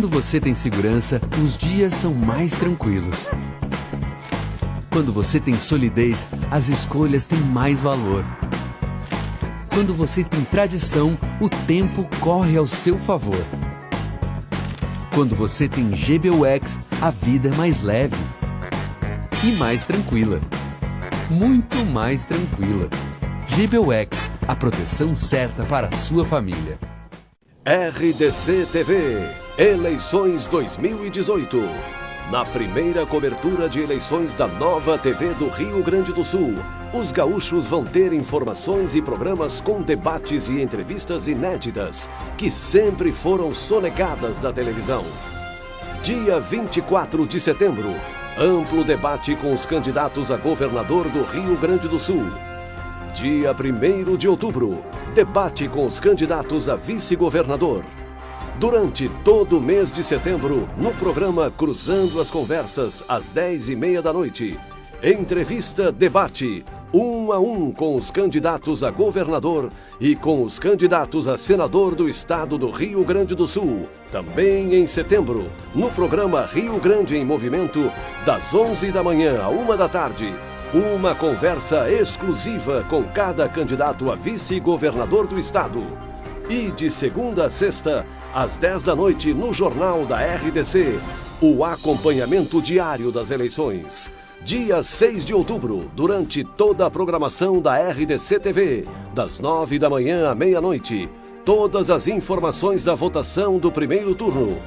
Quando você tem segurança, os dias são mais tranquilos. Quando você tem solidez, as escolhas têm mais valor. Quando você tem tradição, o tempo corre ao seu favor. Quando você tem GBUX, a vida é mais leve e mais tranquila. Muito mais tranquila. GBUX, a proteção certa para a sua família. RDC TV, Eleições 2018. Na primeira cobertura de eleições da nova TV do Rio Grande do Sul, os gaúchos vão ter informações e programas com debates e entrevistas inéditas, que sempre foram sonegadas da televisão. Dia 24 de setembro, amplo debate com os candidatos a governador do Rio Grande do Sul. Dia 1º de outubro, debate com os candidatos a vice-governador. Durante todo o mês de setembro, no programa Cruzando as Conversas, às 10h30 da noite, entrevista debate, 1 a 1 com os candidatos a governador e com os candidatos a senador do estado do Rio Grande do Sul. Também em setembro, no programa Rio Grande em Movimento, das 11 da manhã à 1 da tarde, uma conversa exclusiva com cada candidato a vice-governador do estado. E de segunda a sexta, às 10 da noite, no Jornal da RDC, o acompanhamento diário das eleições. Dia 6 de outubro, durante toda a programação da RDC TV, das 9 da manhã à meia-noite, todas as informações da votação do primeiro turno.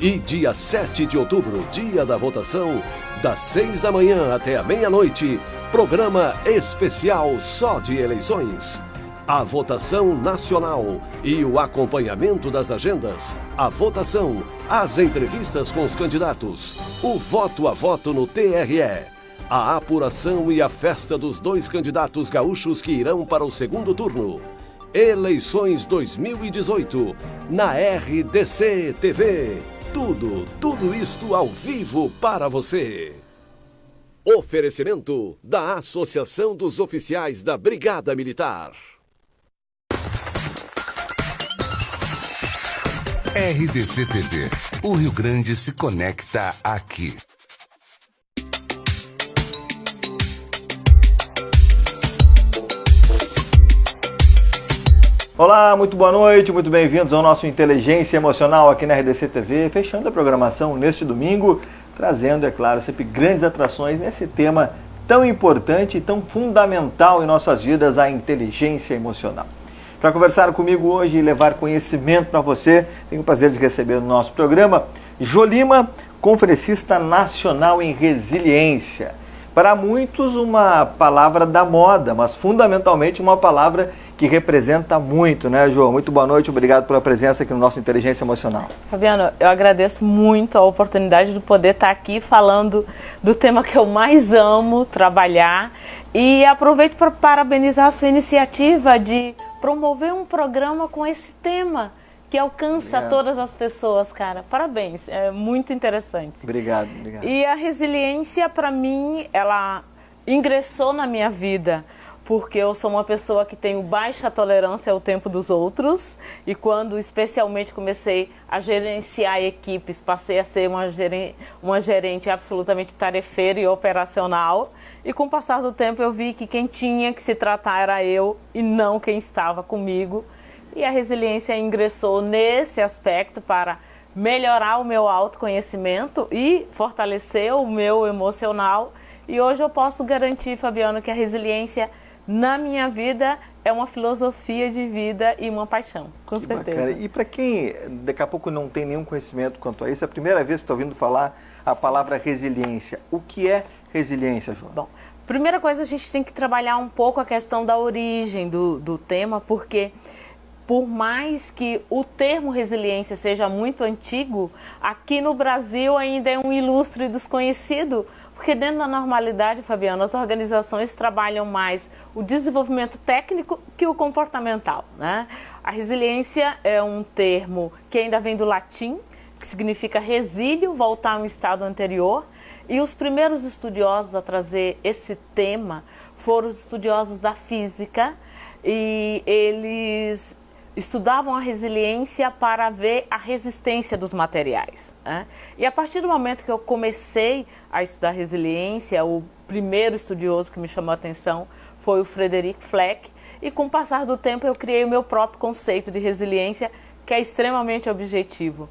E dia 7 de outubro, dia da votação, das 6 da manhã até a meia-noite, programa especial só de eleições. A votação nacional e o acompanhamento das agendas, a votação, as entrevistas com os candidatos, o voto a voto no TRE, a apuração e a festa dos 2 candidatos gaúchos que irão para o segundo turno. Eleições 2018, na RDC TV. Tudo isto ao vivo para você. Oferecimento da Associação dos Oficiais da Brigada Militar. RDC TV. O Rio Grande se conecta aqui. Olá, muito boa noite, muito bem-vindos ao nosso Inteligência Emocional aqui na RDC TV, fechando a programação neste domingo, trazendo, é claro, sempre grandes atrações nesse tema tão importante e tão fundamental em nossas vidas, a inteligência emocional. Para conversar comigo hoje e levar conhecimento para você, tenho o prazer de receber no nosso programa Jô Lima, conferencista nacional em resiliência. Para muitos, uma palavra da moda, mas fundamentalmente uma palavra que representa muito, né, Jô? Muito boa noite, obrigado pela presença aqui no nosso Inteligência Emocional. Fabiano, eu agradeço muito a oportunidade de poder estar aqui falando do tema que eu mais amo trabalhar e aproveito para parabenizar a sua iniciativa de promover um programa com esse tema que alcança todas as pessoas, cara. Parabéns, é muito interessante. Obrigado. E a resiliência, para mim, ela ingressou na minha vida porque eu sou uma pessoa que tenho baixa tolerância ao tempo dos outros e quando especialmente comecei a gerenciar equipes, passei a ser uma gerente absolutamente tarefeira e operacional e com o passar do tempo eu vi que quem tinha que se tratar era eu e não quem estava comigo e a resiliência ingressou nesse aspecto para melhorar o meu autoconhecimento e fortalecer o meu emocional e hoje eu posso garantir, Fabiano, que a resiliência na minha vida é uma filosofia de vida e uma paixão, com certeza. Bacana. E para quem daqui a pouco não tem nenhum conhecimento quanto a isso, é a primeira vez que está ouvindo falar a palavra resiliência. O que é resiliência, Jô? Bom, primeira coisa a gente tem que trabalhar um pouco a questão da origem do tema, porque por mais que o termo resiliência seja muito antigo, aqui no Brasil ainda é um ilustre desconhecido, porque dentro da normalidade, Fabiano, as organizações trabalham mais o desenvolvimento técnico que o comportamental, né? A resiliência é um termo que ainda vem do latim, que significa resílio, voltar a um estado anterior. E os primeiros estudiosos a trazer esse tema foram os estudiosos da física e eles estudavam a resiliência para ver a resistência dos materiais, né? E a partir do momento que eu comecei a estudar resiliência, o primeiro estudioso que me chamou a atenção foi o Frederick Fleck, e com o passar do tempo eu criei o meu próprio conceito de resiliência, que é extremamente objetivo.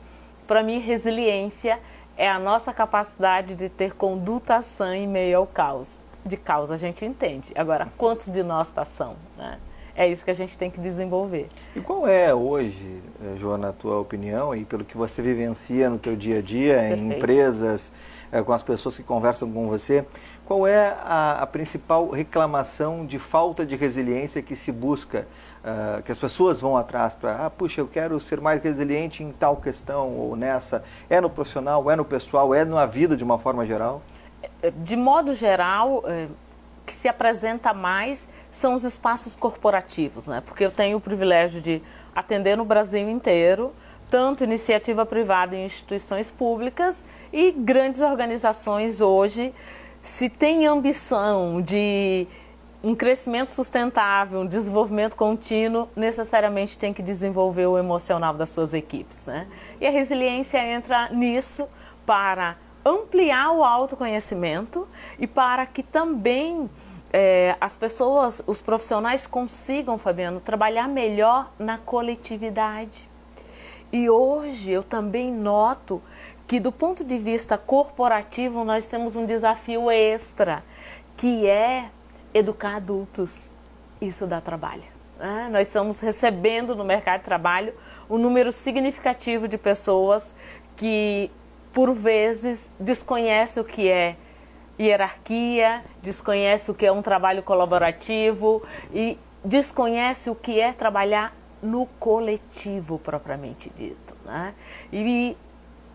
Para mim, resiliência é a nossa capacidade de ter conduta sã em meio ao caos. De caos a gente entende. Agora, quantos de nós são, né? É isso que a gente tem que desenvolver. E qual é hoje, Joana, a tua opinião e pelo que você vivencia no teu dia a dia, em empresas, com as pessoas que conversam com você, qual é a principal reclamação de falta de resiliência que se busca, que as pessoas vão atrás para, puxa, eu quero ser mais resiliente em tal questão ou nessa, é no profissional, é no pessoal, é na vida de uma forma geral? De modo geral, que se apresenta mais são os espaços corporativos, né? Porque eu tenho o privilégio de atender no Brasil inteiro, tanto iniciativa privada em instituições públicas e grandes organizações hoje. Se tem ambição de um crescimento sustentável, um desenvolvimento contínuo, necessariamente tem que desenvolver o emocional das suas equipes, né? E a resiliência entra nisso para ampliar o autoconhecimento e para que também as pessoas, os profissionais consigam, Fabiano, trabalhar melhor na coletividade. E hoje eu também noto que do ponto de vista corporativo nós temos um desafio extra, que é educar adultos. Isso dá trabalho, né? Nós estamos recebendo no mercado de trabalho um número significativo de pessoas que por vezes desconhece o que é hierarquia, desconhece o que é um trabalho colaborativo e desconhece o que é trabalhar no coletivo propriamente dito, né? E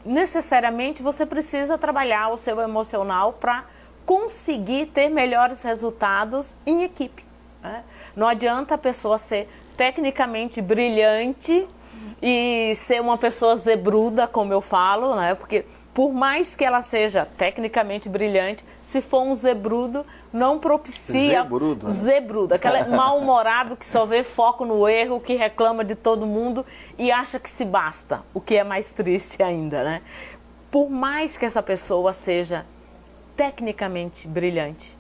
necessariamente você precisa trabalhar o seu emocional para conseguir ter melhores resultados em equipe, né? Não adianta a pessoa ser tecnicamente brilhante e ser uma pessoa zebruda, como eu falo, né? Porque por mais que ela seja tecnicamente brilhante, se for um zebrudo, não propicia... Zebrudo, né? Zebrudo, aquele mal-humorado que só vê foco no erro, que reclama de todo mundo e acha que se basta, o que é mais triste ainda, né? Por mais que essa pessoa seja tecnicamente brilhante,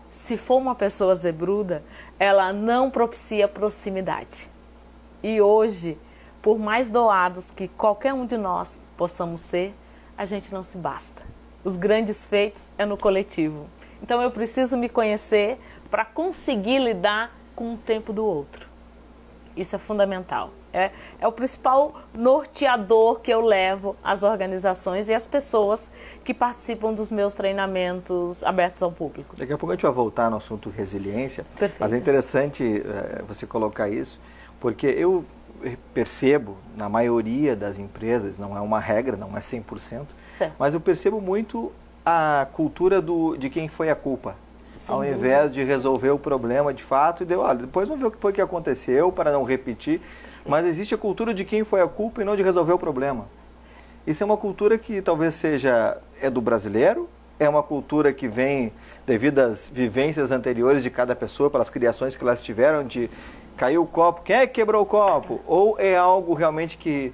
se for uma pessoa zebruda, ela não propicia proximidade. E hoje, por mais doados que qualquer um de nós possamos ser, a gente não se basta. Os grandes feitos é no coletivo. Então eu preciso me conhecer para conseguir lidar com o tempo do outro. Isso é fundamental. É o principal norteador que eu levo às organizações e às pessoas que participam dos meus treinamentos abertos ao público. Daqui a pouco a gente vai voltar no assunto resiliência. Perfeito. Mas é interessante você colocar isso, porque eu percebo, na maioria das empresas, não é uma regra, não é 100%, certo, mas eu percebo muito a cultura de quem foi a culpa. Ao invés de resolver o problema de fato e depois vamos ver o que foi que aconteceu para não repetir, mas existe a cultura de quem foi a culpa e não de resolver o problema. Isso é uma cultura que talvez é do brasileiro, é uma cultura que vem devido às vivências anteriores de cada pessoa, pelas criações que elas tiveram, de caiu o copo, quem é que quebrou o copo? Ou é algo realmente que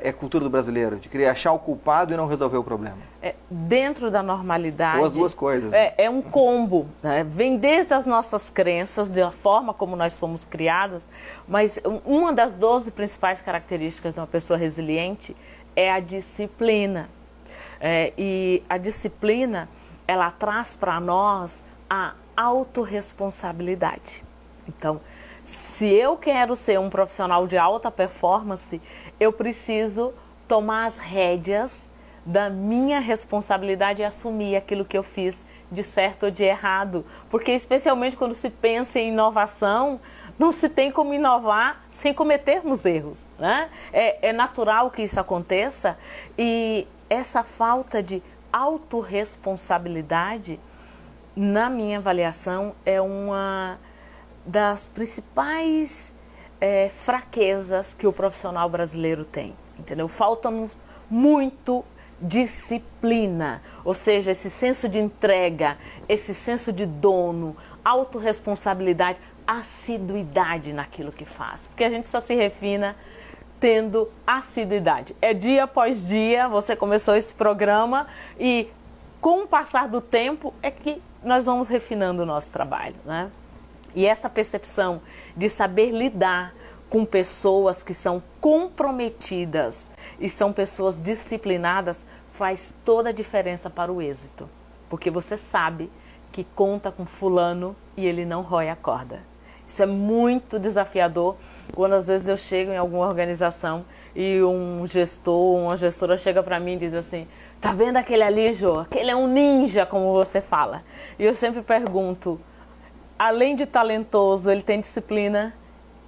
é cultura do brasileiro, de querer achar o culpado e não resolver o problema? Dentro da normalidade... Ou as duas coisas. É um combo, né? Vem desde as nossas crenças, da forma como nós fomos criados, mas uma das 12 principais características de uma pessoa resiliente é a disciplina. E a disciplina, ela traz para nós a autorresponsabilidade. Então, se eu quero ser um profissional de alta performance, eu preciso tomar as rédeas da minha responsabilidade e assumir aquilo que eu fiz de certo ou de errado. Porque, especialmente quando se pensa em inovação, não se tem como inovar sem cometermos erros, né? É natural que isso aconteça e essa falta de autorresponsabilidade, na minha avaliação, é uma das principais fraquezas que o profissional brasileiro tem, entendeu? Falta-nos muito disciplina, ou seja, esse senso de entrega, esse senso de dono, autorresponsabilidade, assiduidade naquilo que faz. Porque a gente só se refina tendo assiduidade. É dia após dia, você começou esse programa e com o passar do tempo é que nós vamos refinando o nosso trabalho, né? E essa percepção de saber lidar com pessoas que são comprometidas e são pessoas disciplinadas faz toda a diferença para o êxito. Porque você sabe que conta com fulano e ele não rói a corda. Isso é muito desafiador quando às vezes eu chego em alguma organização e um gestor, uma gestora chega para mim e diz assim: tá vendo aquele ali, Jô? Aquele é um ninja, como você fala. E eu sempre pergunto, além de talentoso, ele tem disciplina?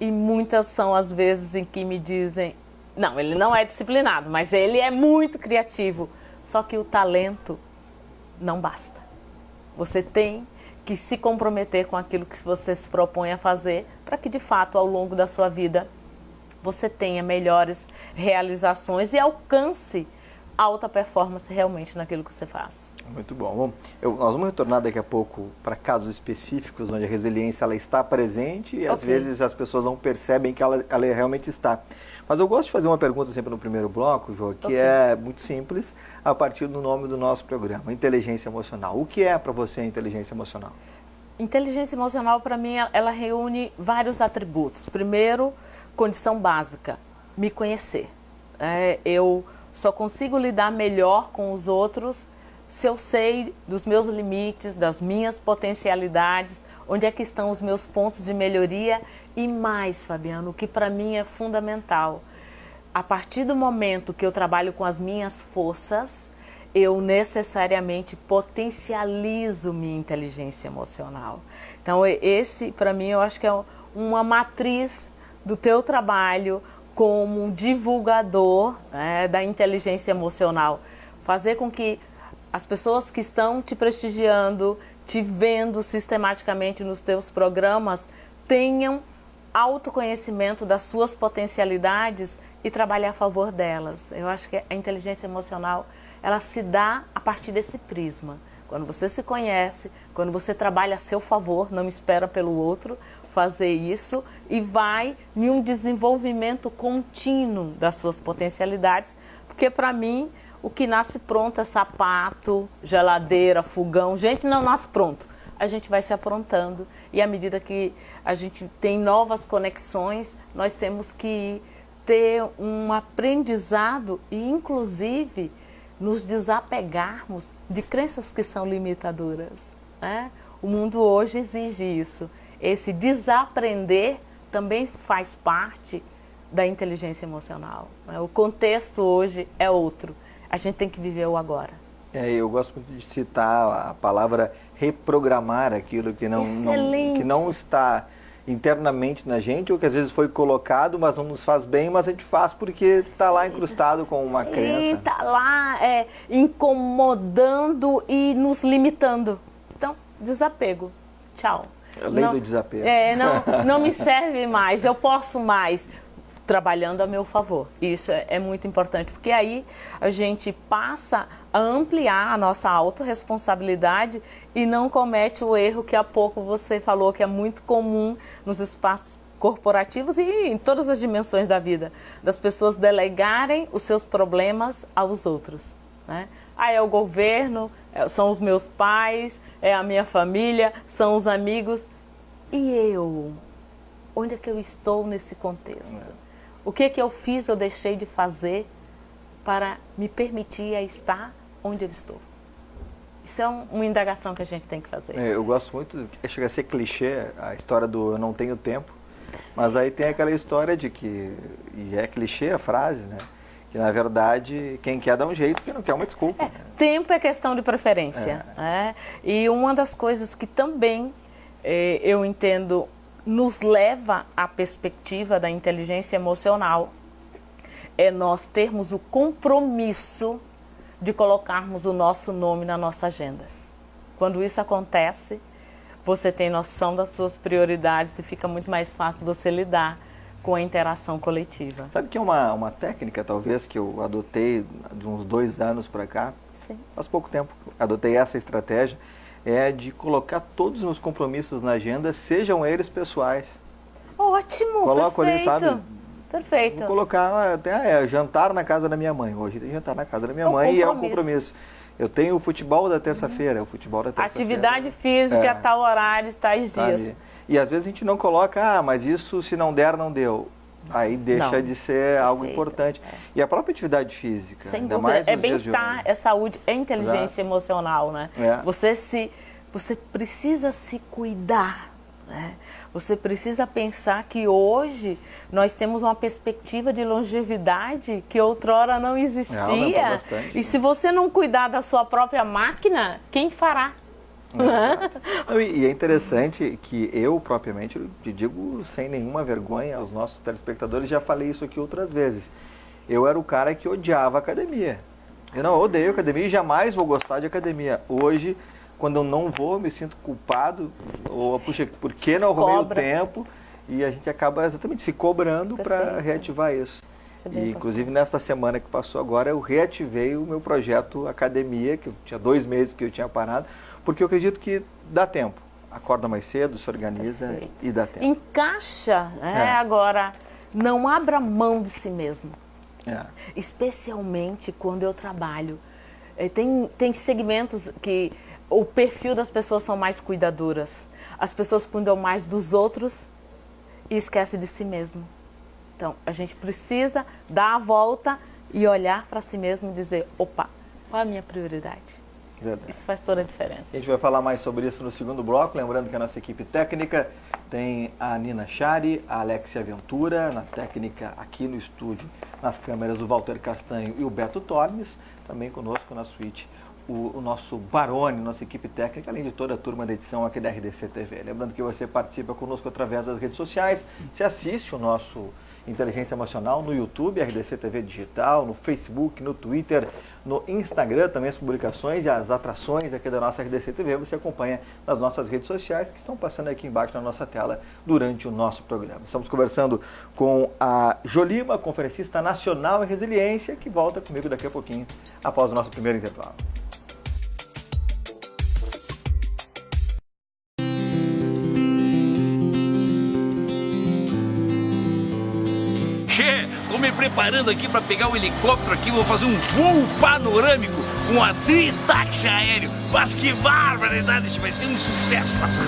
E muitas são as vezes em que me dizem, não, ele não é disciplinado, mas ele é muito criativo. Só que o talento não basta. Você tem que se comprometer com aquilo que você se propõe a fazer para que, de fato, ao longo da sua vida, você tenha melhores realizações e alcance alta performance realmente naquilo que você faz. Muito bom. Nós vamos retornar daqui a pouco para casos específicos onde a resiliência ela está presente e às vezes as pessoas não percebem que ela realmente está. Mas eu gosto de fazer uma pergunta sempre no primeiro bloco, Jô, que é muito simples, a partir do nome do nosso programa, inteligência emocional. O que é para você a inteligência emocional? Inteligência emocional, para mim, ela reúne vários atributos. Primeiro, condição básica, me conhecer. Eu só consigo lidar melhor com os outros se eu sei dos meus limites, das minhas potencialidades, onde é que estão os meus pontos de melhoria e mais, Fabiano, o que para mim é fundamental. A partir do momento que eu trabalho com as minhas forças, eu necessariamente potencializo minha inteligência emocional. Então, esse, para mim, eu acho que é uma matriz do teu trabalho como um divulgador, né, da inteligência emocional. Fazer com que as pessoas que estão te prestigiando, te vendo sistematicamente nos teus programas, tenham autoconhecimento das suas potencialidades e trabalhar a favor delas. Eu acho que a inteligência emocional, ela se dá a partir desse prisma. Quando você se conhece, quando você trabalha a seu favor, não espera pelo outro fazer isso e vai em um desenvolvimento contínuo das suas potencialidades, porque para mim o que nasce pronto é sapato, geladeira, fogão, gente não nasce pronto. A gente vai se aprontando e à medida que a gente tem novas conexões, nós temos que ter um aprendizado e inclusive nos desapegarmos de crenças que são limitadoras, né? O mundo hoje exige isso. Esse desaprender também faz parte da inteligência emocional, né? O contexto hoje é outro. A gente tem que viver o agora. Eu gosto muito de citar a palavra reprogramar aquilo que não está internamente na gente, ou que às vezes foi colocado, mas não nos faz bem, mas a gente faz porque está lá incrustado com uma crença. Sim, está lá incomodando e nos limitando. Então, desapego. Tchau. A lei do desapego. Não me serve mais, eu posso mais. Trabalhando a meu favor. Isso é muito importante, porque aí a gente passa a ampliar a nossa autorresponsabilidade e não comete o erro que há pouco você falou, que é muito comum nos espaços corporativos e em todas as dimensões da vida, das pessoas delegarem os seus problemas aos outros, né? É o governo, são os meus pais, é a minha família, são os amigos. E eu? Onde é que eu estou nesse contexto? O que eu fiz ou deixei de fazer para me permitir a estar onde eu estou? Isso é uma indagação que a gente tem que fazer. Eu gosto muito, chega a ser clichê, a história do eu não tenho tempo, mas aí tem aquela história de que, e é clichê a frase, né? Que na verdade quem quer dá um jeito, quem não quer uma desculpa. Tempo é questão de preferência. E uma das coisas que também eu entendo nos leva à perspectiva da inteligência emocional é nós termos o compromisso de colocarmos o nosso nome na nossa agenda. Quando isso acontece, você tem noção das suas prioridades e fica muito mais fácil você lidar com a interação coletiva. Sabe que é uma técnica, talvez, que eu adotei de uns 2 anos para cá? Sim. Faz pouco tempo adotei essa estratégia, é de colocar todos os meus compromissos na agenda, sejam eles pessoais. Ótimo, Coloco perfeito. ali, sabe? Perfeito. Vou colocar até jantar na casa da minha mãe. Hoje tem jantar na casa da minha mãe e é um compromisso. Eu tenho o futebol da terça-feira, Atividade física, tal horário, tais dias. Ali. E às vezes a gente não coloca, mas isso se não der, não deu. Aí deixa de ser algo importante. E a própria atividade física. Sem dúvida, é bem-estar, é saúde, é inteligência emocional, né? Você precisa se cuidar, né? Você precisa pensar que hoje nós temos uma perspectiva de longevidade que outrora não existia. E se você não cuidar da sua própria máquina, quem fará? E é interessante que eu, propriamente, te digo sem nenhuma vergonha aos nossos telespectadores, já falei isso aqui outras vezes. Eu era o cara que odiava academia. Eu não odeio academia e jamais vou gostar de academia. Hoje, quando eu não vou, me sinto culpado, ou puxa, por que não arrumei o tempo? E a gente acaba exatamente se cobrando para reativar isso. E, inclusive, nessa semana que passou agora, eu reativei o meu projeto Academia, que eu tinha 2 meses que eu tinha parado, porque eu acredito que dá tempo. Acorda mais cedo, se organiza e dá tempo. Encaixa, né? Agora, não abra mão de si mesmo. Especialmente quando eu trabalho. Tem segmentos que o perfil das pessoas são mais cuidadoras. As pessoas cuidam mais dos outros e esquecem de si mesmo. Então, a gente precisa dar a volta e olhar para si mesmo e dizer, opa, qual é a minha prioridade? Verdade. Isso faz toda a diferença. A gente vai falar mais sobre isso no segundo bloco, lembrando que a nossa equipe técnica tem a Nina Chari, a Alexia Ventura, na técnica aqui no estúdio, nas câmeras o Walter Castanho e o Beto Tormes, também conosco na suíte o nosso Barone, nossa equipe técnica, além de toda a turma da edição aqui da RDC TV. Lembrando que você participa conosco através das redes sociais, você assiste o nosso Inteligência Emocional no YouTube, RDC TV Digital, no Facebook, no Twitter, no Instagram, também as publicações e as atrações aqui da nossa RDC TV, você acompanha nas nossas redes sociais que estão passando aqui embaixo na nossa tela durante o nosso programa. Estamos conversando com a Jolima, conferencista nacional em resiliência, que volta comigo daqui a pouquinho, após o nosso primeiro intervalo. Estou me preparando aqui para pegar um helicóptero aqui, vou fazer um voo panorâmico, um atritaxi aéreo. Mas que barbaridade, isso vai ser um sucesso, passar.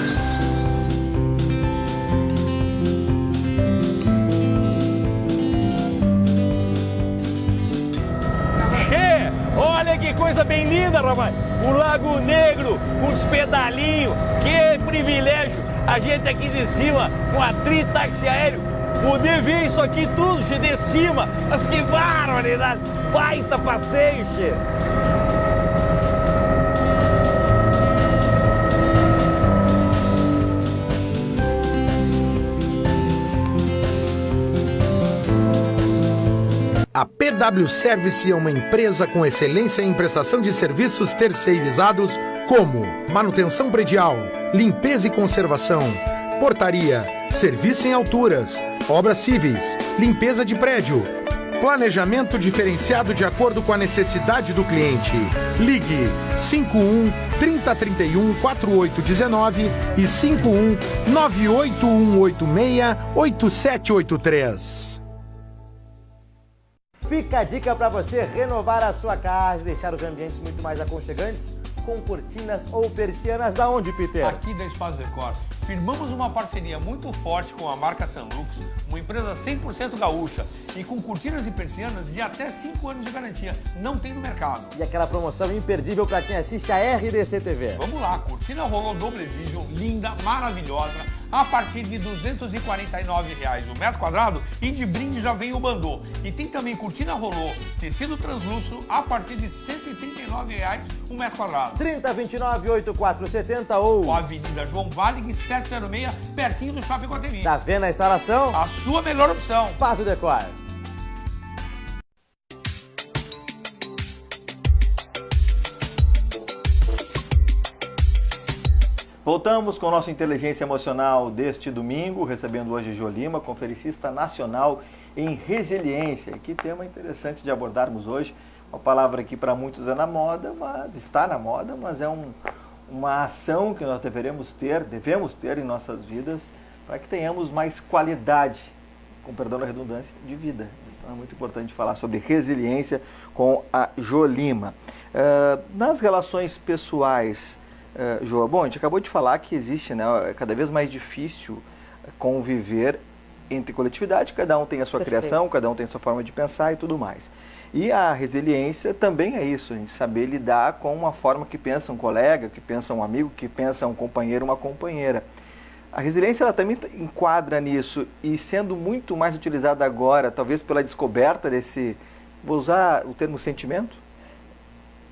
Olha que coisa bem linda, rapaz. O Lago Negro, com os pedalinhos, que privilégio. A gente aqui de cima, com a atritaxi aéreo. Poder ver isso aqui tudo, che, de cima. Mas que barbaridade! Baita passeio, che! A PW Service é uma empresa com excelência em prestação de serviços terceirizados como manutenção predial, limpeza e conservação, portaria, serviço em alturas, obras civis, limpeza de prédio, planejamento diferenciado de acordo com a necessidade do cliente. Ligue 51 3031 4819 e 51 98186 8783. Fica a dica para você renovar a sua casa e deixar os ambientes muito mais aconchegantes com cortinas ou persianas. Da onde, Peter? Aqui da Espaço Decor. Firmamos uma parceria muito forte com a marca Sanlux, uma empresa 100% gaúcha e com cortinas e persianas de até 5 anos de garantia. Não tem no mercado. E aquela promoção imperdível para quem assiste a RDC TV. Vamos lá, cortina rolô Double Vision, linda, maravilhosa, a partir de R$ 249 o metro quadrado e de brinde já vem o bandô. E tem também cortina rolô, tecido translúcido, a partir de R$ 139 o metro quadrado. 3029-8470 ou... Avenida João Valig, 706, pertinho do Shopping Guatemi. Tá vendo a instalação? A sua melhor opção. Espaço Decor. Voltamos com o nosso Inteligência Emocional deste domingo, recebendo hoje Jolima, conferencista nacional em resiliência. Que tema interessante de abordarmos hoje. Uma palavra que para muitos é na moda, mas está na moda, mas é uma ação que nós devemos ter em nossas vidas para que tenhamos mais qualidade, com perdão da redundância, de vida. Então é muito importante falar sobre resiliência com a Jo Lima. Nas relações pessoais, Jo, bom, a gente acabou de falar que existe, né, cada vez mais difícil conviver entre coletividade, cada um tem a sua criação, cada um tem a sua forma de pensar e tudo mais. E a resiliência também é isso, a gente saber lidar com uma forma que pensa um colega, que pensa um amigo, que pensa um companheiro, uma companheira. A resiliência ela também enquadra nisso e sendo muito mais utilizada agora, talvez pela descoberta desse, vou usar o termo sentimento?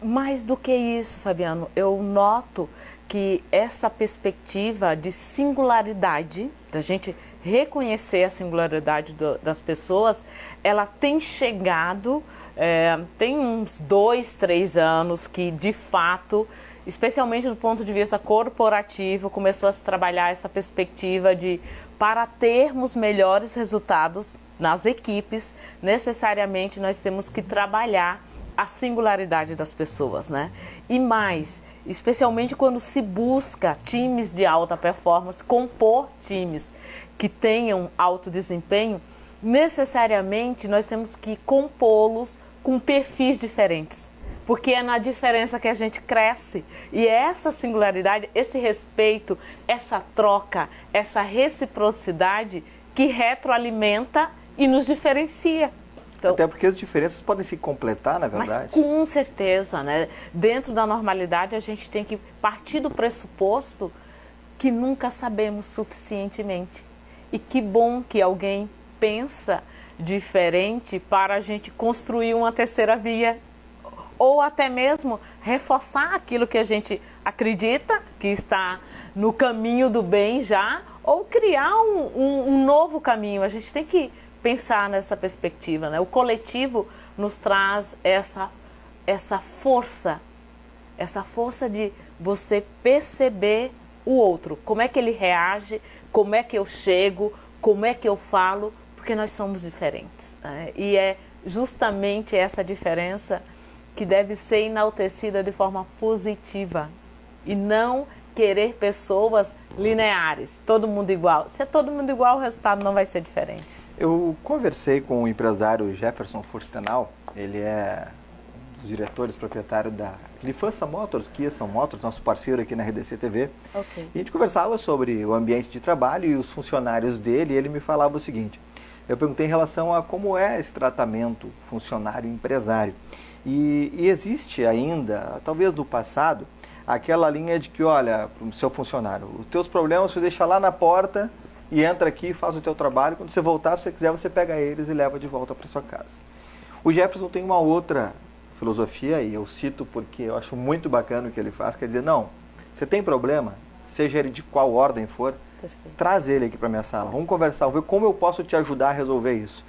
Mais do que isso, Fabiano, eu noto que essa perspectiva de singularidade, da gente reconhecer a singularidade das pessoas, ela tem chegado, tem uns 2, 3 anos que, de fato, especialmente do ponto de vista corporativo, começou a se trabalhar essa perspectiva de, para termos melhores resultados nas equipes, necessariamente nós temos que trabalhar a singularidade das pessoas, né? E mais, especialmente quando se busca times de alta performance, compor times que tenham alto desempenho, necessariamente nós temos que compô-los com perfis diferentes, porque é na diferença que a gente cresce. E é essa singularidade, esse respeito, essa troca, essa reciprocidade que retroalimenta e nos diferencia. Então, até porque as diferenças podem se completar, na verdade. Mas com certeza, né? Dentro da normalidade, a gente tem que partir do pressuposto que nunca sabemos suficientemente. E que bom que alguém pensa diferente para a gente construir uma terceira via. Ou até mesmo reforçar aquilo que a gente acredita que está no caminho do bem já, ou criar um novo caminho. A gente tem que pensar nessa perspectiva, né? O coletivo nos traz essa força de você perceber o outro, como é que ele reage, como é que eu chego, como é que eu falo, porque nós somos diferentes, né? E é justamente essa diferença que deve ser enaltecida de forma positiva e não querer pessoas lineares, todo mundo igual. Se é todo mundo igual, o resultado não vai ser diferente. Eu conversei com o empresário Jefferson Furstenau, ele é um dos diretores, proprietário da Lifança Motors, Kia São Motors, nosso parceiro aqui na RDC TV. Okay. E a gente conversava sobre o ambiente de trabalho e os funcionários dele, e ele me falava o seguinte, eu perguntei em relação a como é esse tratamento funcionário-empresário. E existe ainda, talvez do passado, aquela linha de que, olha, para o seu funcionário, os teus problemas você deixa lá na porta e entra aqui e faz o teu trabalho. Quando você voltar, se você quiser, você pega eles e leva de volta para sua casa. O Jefferson tem uma outra filosofia, e eu cito porque eu acho muito bacana o que ele faz, quer dizer, não, você tem problema, seja ele de qual ordem for, traz ele aqui para minha sala, vamos conversar, vamos ver como eu posso te ajudar a resolver isso.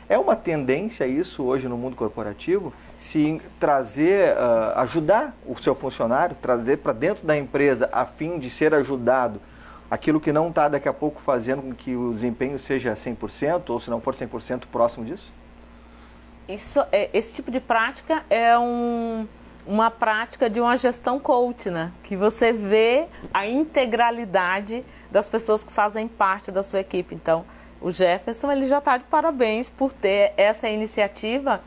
É uma tendência isso hoje no mundo corporativo, se trazer, ajudar o seu funcionário, trazer para dentro da empresa a fim de ser ajudado, aquilo que não está daqui a pouco fazendo com que o desempenho seja 100%, ou se não for 100% próximo disso? Esse tipo de prática é uma prática de uma gestão coach, né? Que você vê a integralidade das pessoas que fazem parte da sua equipe. Então, o Jefferson ele já está de parabéns por ter essa iniciativa,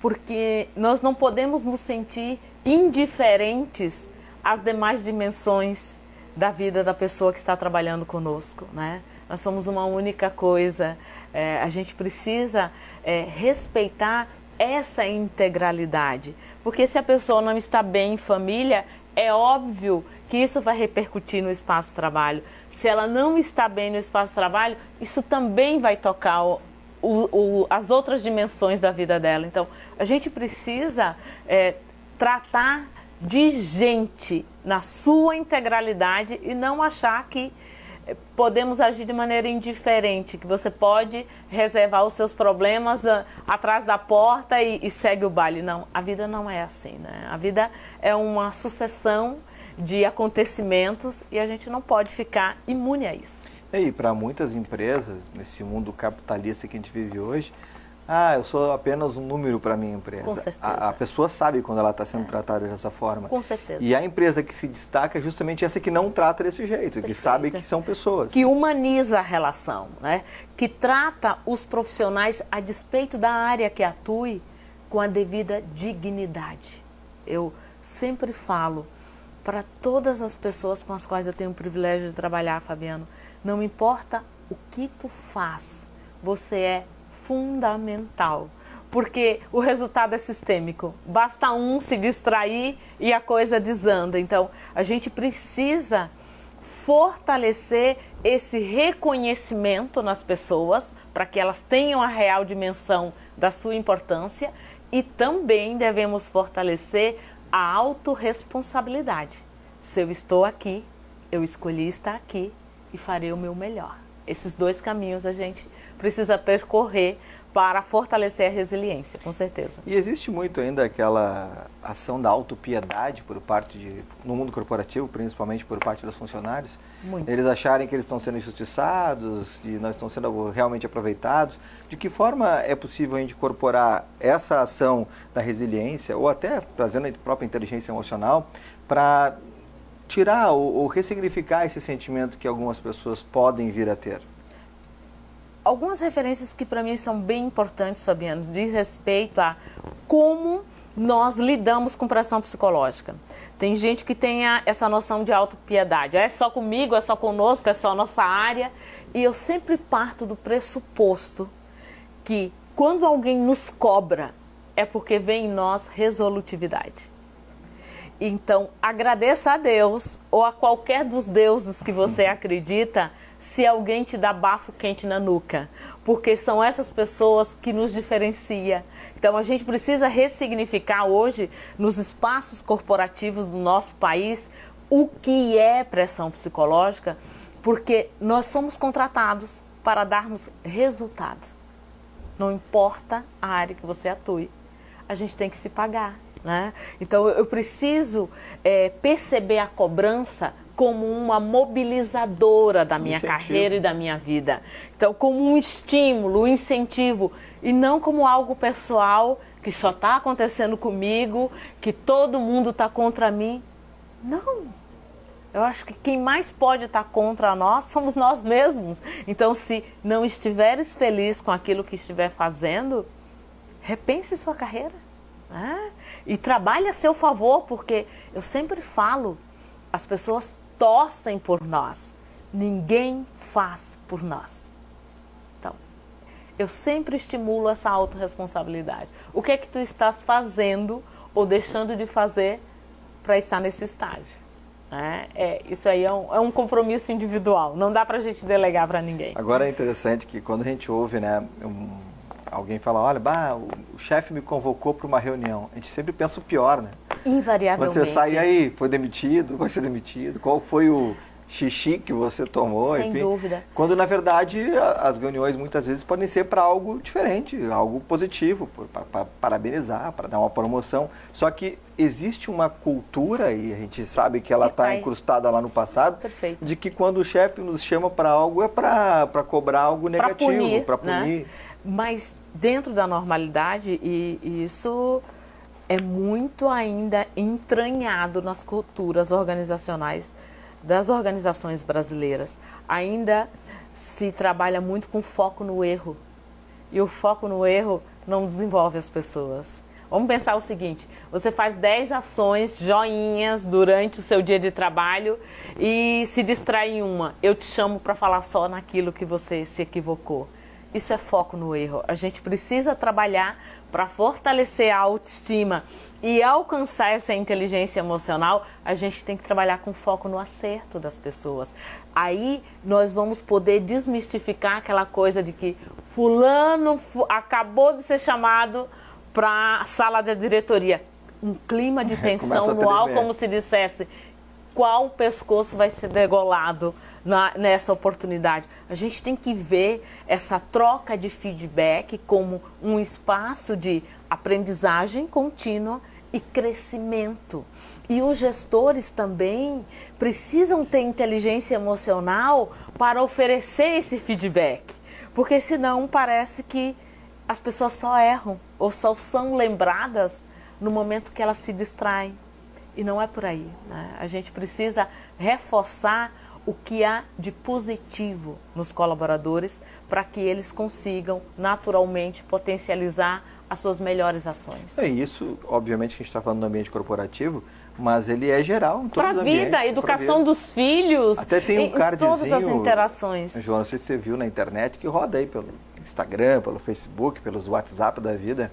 porque nós não podemos nos sentir indiferentes às demais dimensões da vida da pessoa que está trabalhando conosco, né? Nós somos uma única coisa, a gente precisa respeitar essa integralidade, porque se a pessoa não está bem em família, é óbvio que isso vai repercutir no espaço de trabalho. Se ela não está bem no espaço de trabalho, isso também vai tocar as outras dimensões da vida dela. Então, a gente precisa tratar de gente na sua integralidade e não achar que podemos agir de maneira indiferente, que você pode reservar os seus problemas atrás da porta e segue o baile. Não, a vida não é assim, né? A vida é uma sucessão de acontecimentos e a gente não pode ficar imune a isso. E para muitas empresas, nesse mundo capitalista que a gente vive hoje, eu sou apenas um número para a minha empresa. Com certeza. A pessoa sabe quando ela está sendo tratada dessa forma. Com certeza. E a empresa que se destaca é justamente essa que não trata desse jeito, que sabe que são pessoas. Que humaniza a relação, né? Que trata os profissionais, a despeito da área que atue, com a devida dignidade. Eu sempre falo para todas as pessoas com as quais eu tenho o privilégio de trabalhar, Fabiano, não importa o que tu faz, você é fundamental, porque o resultado é sistêmico. Basta um se distrair e a coisa desanda. Então, a gente precisa fortalecer esse reconhecimento nas pessoas para que elas tenham a real dimensão da sua importância e também devemos fortalecer a autorresponsabilidade. Se eu estou aqui, eu escolhi estar aqui e farei o meu melhor. Esses dois caminhos a gente precisa percorrer para fortalecer a resiliência, com certeza. E existe muito ainda aquela ação da autopiedade por parte no mundo corporativo, principalmente por parte dos funcionários. Muito. Eles acharem que eles estão sendo injustiçados, que nós estamos sendo realmente aproveitados. De que forma é possível a gente incorporar essa ação da resiliência, ou até trazendo a própria inteligência emocional, para tirar ou ressignificar esse sentimento que algumas pessoas podem vir a ter? Algumas referências que para mim são bem importantes, Fabiano, diz respeito a como nós lidamos com pressão psicológica. Tem gente que tem essa noção de autopiedade. É só comigo, é só conosco, é só nossa área. E eu sempre parto do pressuposto que quando alguém nos cobra, é porque vem em nós resolutividade. Então, agradeça a Deus ou a qualquer dos deuses que você acredita se alguém te dá bafo quente na nuca, porque são essas pessoas que nos diferenciam. Então, a gente precisa ressignificar hoje, nos espaços corporativos do nosso país, o que é pressão psicológica, porque nós somos contratados para darmos resultado. Não importa a área que você atue, a gente tem que se pagar, né? Então, eu preciso perceber a cobrança como uma mobilizadora da minha carreira e da minha vida. Então, como um estímulo, um incentivo, e não como algo pessoal que só está acontecendo comigo, que todo mundo está contra mim. Não. Eu acho que quem mais pode estar contra nós somos nós mesmos. Então, se não estiveres feliz com aquilo que estiver fazendo, repense sua carreira, né? E trabalhe a seu favor, porque eu sempre falo, as pessoas torcem por nós, ninguém faz por nós. Então, eu sempre estimulo essa autorresponsabilidade. O que é que tu estás fazendo ou deixando de fazer para estar nesse estágio? Isso aí é um compromisso individual, não dá para a gente delegar para ninguém. Agora é interessante que quando a gente ouve, né, alguém fala, olha, o chefe me convocou para uma reunião, a gente sempre pensa o pior, né? Invariavelmente. Quando você sai aí, foi demitido, vai ser demitido, qual foi o xixi que você tomou? Sem dúvida. Quando, na verdade, as reuniões muitas vezes podem ser para algo diferente, algo positivo, para parabenizar, para dar uma promoção. Só que existe uma cultura, e a gente sabe que ela está incrustada lá no passado, perfeito, de que quando o chefe nos chama para algo é para cobrar algo negativo, para punir. Né? Mas dentro da normalidade, e isso é muito ainda entranhado nas culturas organizacionais das organizações brasileiras. Ainda se trabalha muito com foco no erro. E o foco no erro não desenvolve as pessoas. Vamos pensar o seguinte, você faz 10 ações, joinhas, durante o seu dia de trabalho e se distrai em uma. Eu te chamo para falar só naquilo que você se equivocou. Isso é foco no erro. A gente precisa trabalhar para fortalecer a autoestima e alcançar essa inteligência emocional. A gente tem que trabalhar com foco no acerto das pessoas. Aí nós vamos poder desmistificar aquela coisa de que fulano acabou de ser chamado para a sala da diretoria. Um clima de tensão no ar, como se dissesse, qual pescoço vai ser degolado nessa oportunidade. A gente tem que ver essa troca de feedback como um espaço de aprendizagem contínua e crescimento. E os gestores também precisam ter inteligência emocional para oferecer esse feedback, porque senão parece que as pessoas só erram ou só são lembradas no momento que elas se distraem. E não é por aí, né? A gente precisa reforçar o que há de positivo nos colaboradores para que eles consigam naturalmente potencializar as suas melhores ações. Isso, obviamente, que a gente está falando do ambiente corporativo, mas ele é geral em todos os ambientes. Para a vida, a educação dos filhos, até tem um cardzinho, todas as interações. João, não sei se você viu na internet, que roda aí pelo Instagram, pelo Facebook, pelos WhatsApp da vida,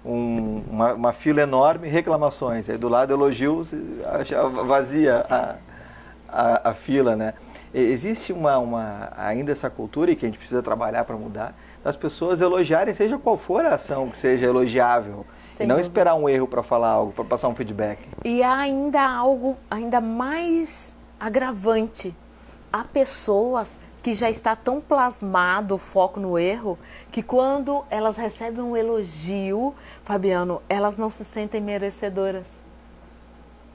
uma fila enorme, reclamações. Aí do lado elogios, vazia a fila, né? Existe ainda essa cultura, e que a gente precisa trabalhar para mudar, das pessoas elogiarem, seja qual for a ação que seja elogiável. Sem e não dúvida. Esperar um erro para falar algo, para passar um feedback. E há ainda algo ainda mais agravante. Há pessoas que já está tão plasmado o foco no erro, que quando elas recebem um elogio, Fabiano, elas não se sentem merecedoras.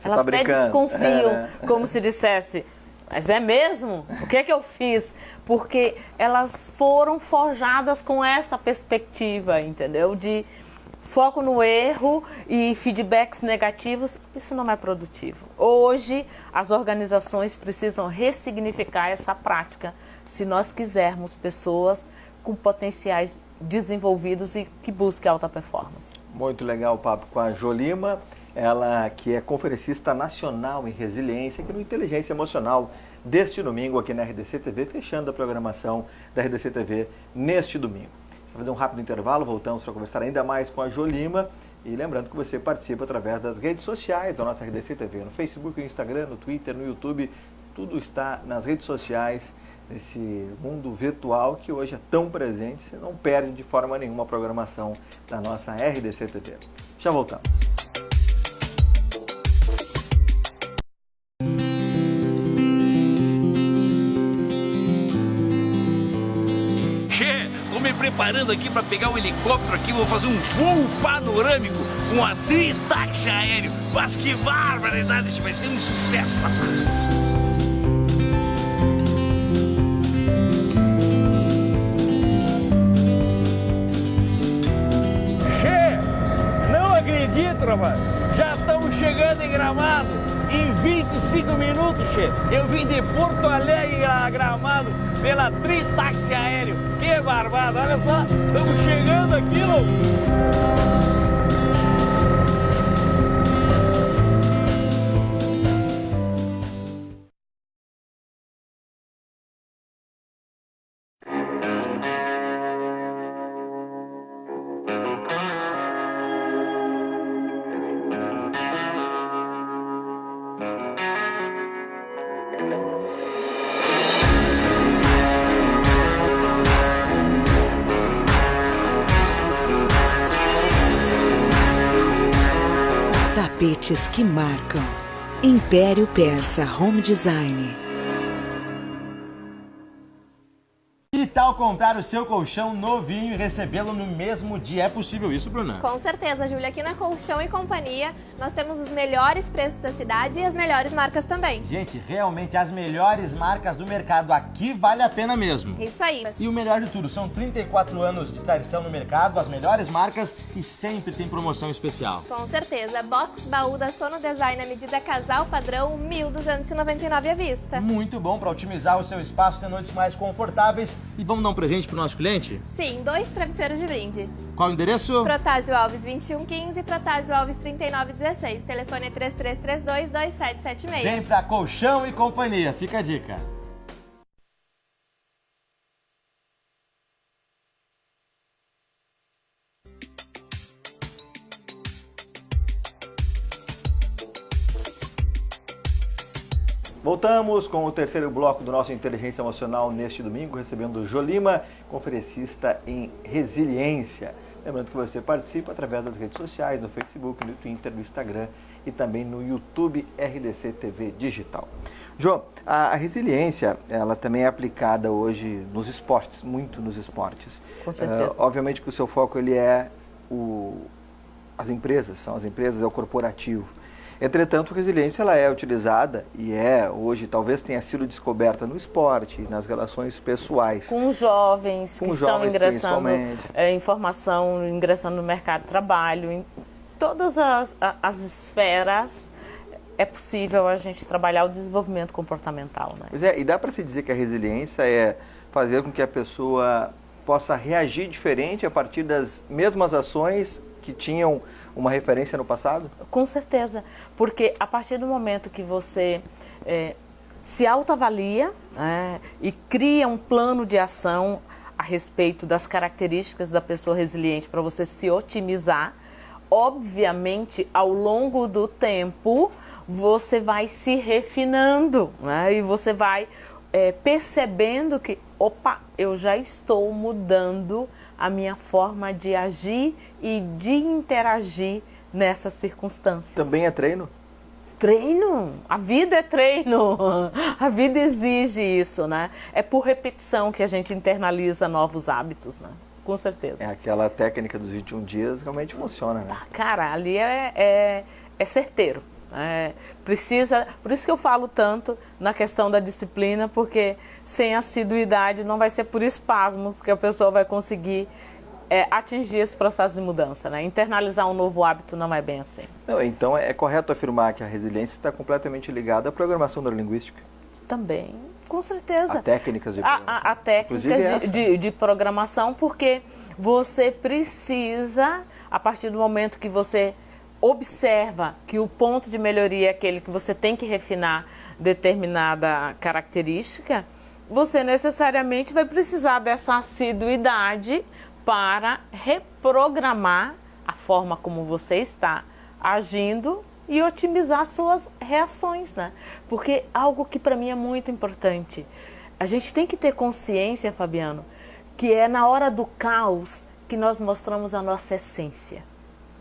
Elas até desconfiam, como se dissesse, mas é mesmo? O que é que eu fiz? Porque elas foram forjadas com essa perspectiva, entendeu? De foco no erro e feedbacks negativos, isso não é produtivo. Hoje, as organizações precisam ressignificar essa prática, se nós quisermos pessoas com potenciais desenvolvidos e que busquem alta performance. Muito legal o papo com a Jo Lima, ela que é conferencista nacional em resiliência aqui no Inteligência Emocional deste domingo aqui na RDC TV, fechando a programação da RDC TV neste domingo. Vamos fazer um rápido intervalo, voltamos para conversar ainda mais com a Jo Lima e lembrando que você participa através das redes sociais da nossa RDC TV, no Facebook, no Instagram, no Twitter, no YouTube, tudo está nas redes sociais, nesse mundo virtual que hoje é tão presente, você não perde de forma nenhuma a programação da nossa RDC TV. Já voltamos. Tô me preparando aqui para pegar um helicóptero aqui, vou fazer um voo panorâmico com a Tritaxi aéreo. Mas que barbaridade, isso vai ser um sucesso, passado. Acredito, rapaz, já estamos chegando em Gramado em 25 minutos, che. Eu vim de Porto Alegre a Gramado pela Tritaxi aéreo. Que barbado, olha só, estamos chegando aqui, louco. Tapetes que marcam. Império Persa Home Design. Que tal comprar o seu colchão novinho e recebê-lo no mesmo dia? É possível isso, Bruna? Com certeza, Júlia. Aqui na Colchão e Companhia, nós temos os melhores preços da cidade e as melhores marcas também. Gente, realmente as melhores marcas do mercado. Aqui vale a pena mesmo. Isso aí. E o melhor de tudo, são 34 anos de tradição no mercado, as melhores marcas e sempre tem promoção especial. Com certeza. Box baú da Sono Design, a medida casal padrão, R$ 1.299 à vista. Muito bom para otimizar o seu espaço, ter noites mais confortáveis. E vamos dar um presente pro nosso cliente? Sim, 2 travesseiros de brinde. Qual o endereço? Protásio Alves 2115 e Protásio Alves 3916. Telefone 3332-2776. Vem pra Colchão e Companhia, fica a dica. Voltamos com o terceiro bloco do nosso Inteligência Emocional neste domingo, recebendo Jo Lima, conferencista em resiliência. Lembrando que você participa através das redes sociais, no Facebook, no Twitter, no Instagram e também no YouTube RDC TV Digital. Jo, a resiliência, ela também é aplicada hoje nos esportes, muito nos esportes. Com certeza. Obviamente que o seu foco ele é as empresas, é o corporativo. Entretanto, a resiliência ela é utilizada e hoje talvez tenha sido descoberta no esporte, nas relações pessoais. Com jovens que estão ingressando informação, ingressando no mercado de trabalho, em todas as esferas é possível a gente trabalhar o desenvolvimento comportamental, né? Pois é, e dá para se dizer que a resiliência é fazer com que a pessoa possa reagir diferente a partir das mesmas ações que tinham uma referência no passado? Com certeza, porque a partir do momento que você se autoavalia, né, e cria um plano de ação a respeito das características da pessoa resiliente para você se otimizar, obviamente, ao longo do tempo, você vai se refinando, né, e você vai percebendo que, opa, eu já estou mudando a minha forma de agir e de interagir nessas circunstâncias. Também é treino? Treino, a vida é treino, a vida exige isso, né? É por repetição que a gente internaliza novos hábitos, né? Com certeza. É aquela técnica dos 21 dias realmente funciona, né? Cara, ali é certeiro. Precisa, por isso que eu falo tanto na questão da disciplina, porque sem assiduidade não vai ser por espasmos que a pessoa vai conseguir atingir esse processo de mudança, né? Internalizar um novo hábito não é bem assim. Não, então é correto afirmar que a resiliência está completamente ligada à programação neurolinguística? Também, com certeza. A técnicas de programação. A técnica de programação, porque você precisa, a partir do momento que você observa que o ponto de melhoria é aquele que você tem que refinar determinada característica, você necessariamente vai precisar dessa assiduidade para reprogramar a forma como você está agindo e otimizar suas reações, né? Porque algo que para mim é muito importante, a gente tem que ter consciência, Fabiano, que é na hora do caos que nós mostramos a nossa essência.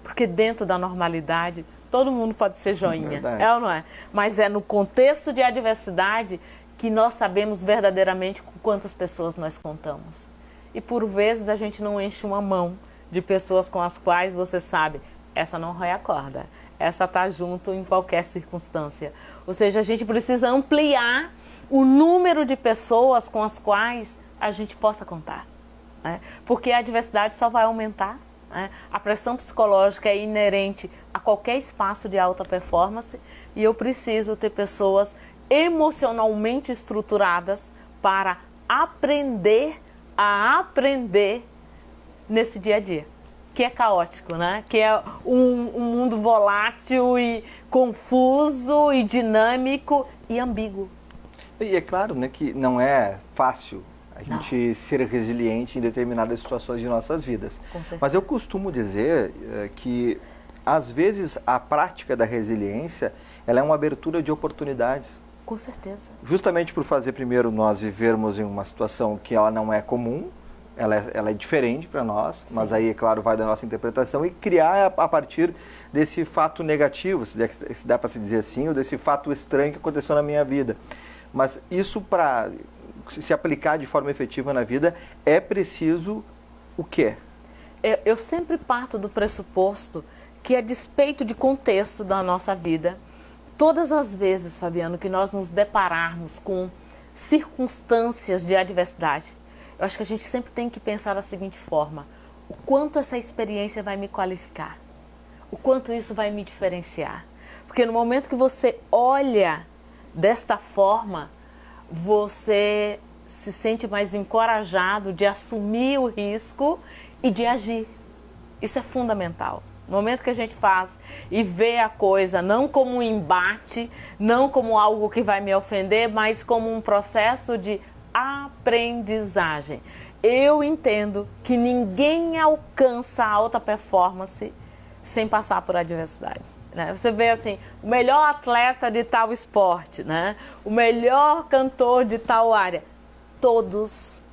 Porque dentro da normalidade, todo mundo pode ser joinha, ou não é? Mas é no contexto de adversidade que nós sabemos verdadeiramente com quantas pessoas nós contamos. E por vezes a gente não enche uma mão de pessoas com as quais você sabe, essa não rói a corda, essa está junto em qualquer circunstância. Ou seja, a gente precisa ampliar o número de pessoas com as quais a gente possa contar, né? Porque a adversidade só vai aumentar. A pressão psicológica é inerente a qualquer espaço de alta performance e eu preciso ter pessoas emocionalmente estruturadas para aprender a aprender nesse dia a dia, que é caótico, né? Que é um mundo volátil e confuso e dinâmico e ambíguo. E é claro, né, que não é fácil a gente ser resiliente em determinadas situações de nossas vidas. Mas eu costumo dizer que, às vezes, a prática da resiliência ela é uma abertura de oportunidades. Com certeza. Justamente por fazer, primeiro, nós vivermos em uma situação que ela não é comum, ela é diferente para nós, sim, mas aí, é claro, vai da nossa interpretação e criar a partir desse fato negativo, se dá para se dizer assim, ou desse fato estranho que aconteceu na minha vida. Mas isso, para se aplicar de forma efetiva na vida, é preciso o quê? Eu sempre parto do pressuposto que, a despeito de contexto da nossa vida, todas as vezes, Fabiano, que nós nos depararmos com circunstâncias de adversidade, eu acho que a gente sempre tem que pensar da seguinte forma: o quanto essa experiência vai me qualificar? O quanto isso vai me diferenciar? Porque no momento que você olha desta forma, você se sente mais encorajado de assumir o risco e de agir. Isso é fundamental. No momento que a gente faz e vê a coisa não como um embate, não como algo que vai me ofender, mas como um processo de aprendizagem. Eu entendo que ninguém alcança a alta performance sem passar por adversidades, né? Você vê assim, o melhor atleta de tal esporte, né? O melhor cantor de tal área, todos,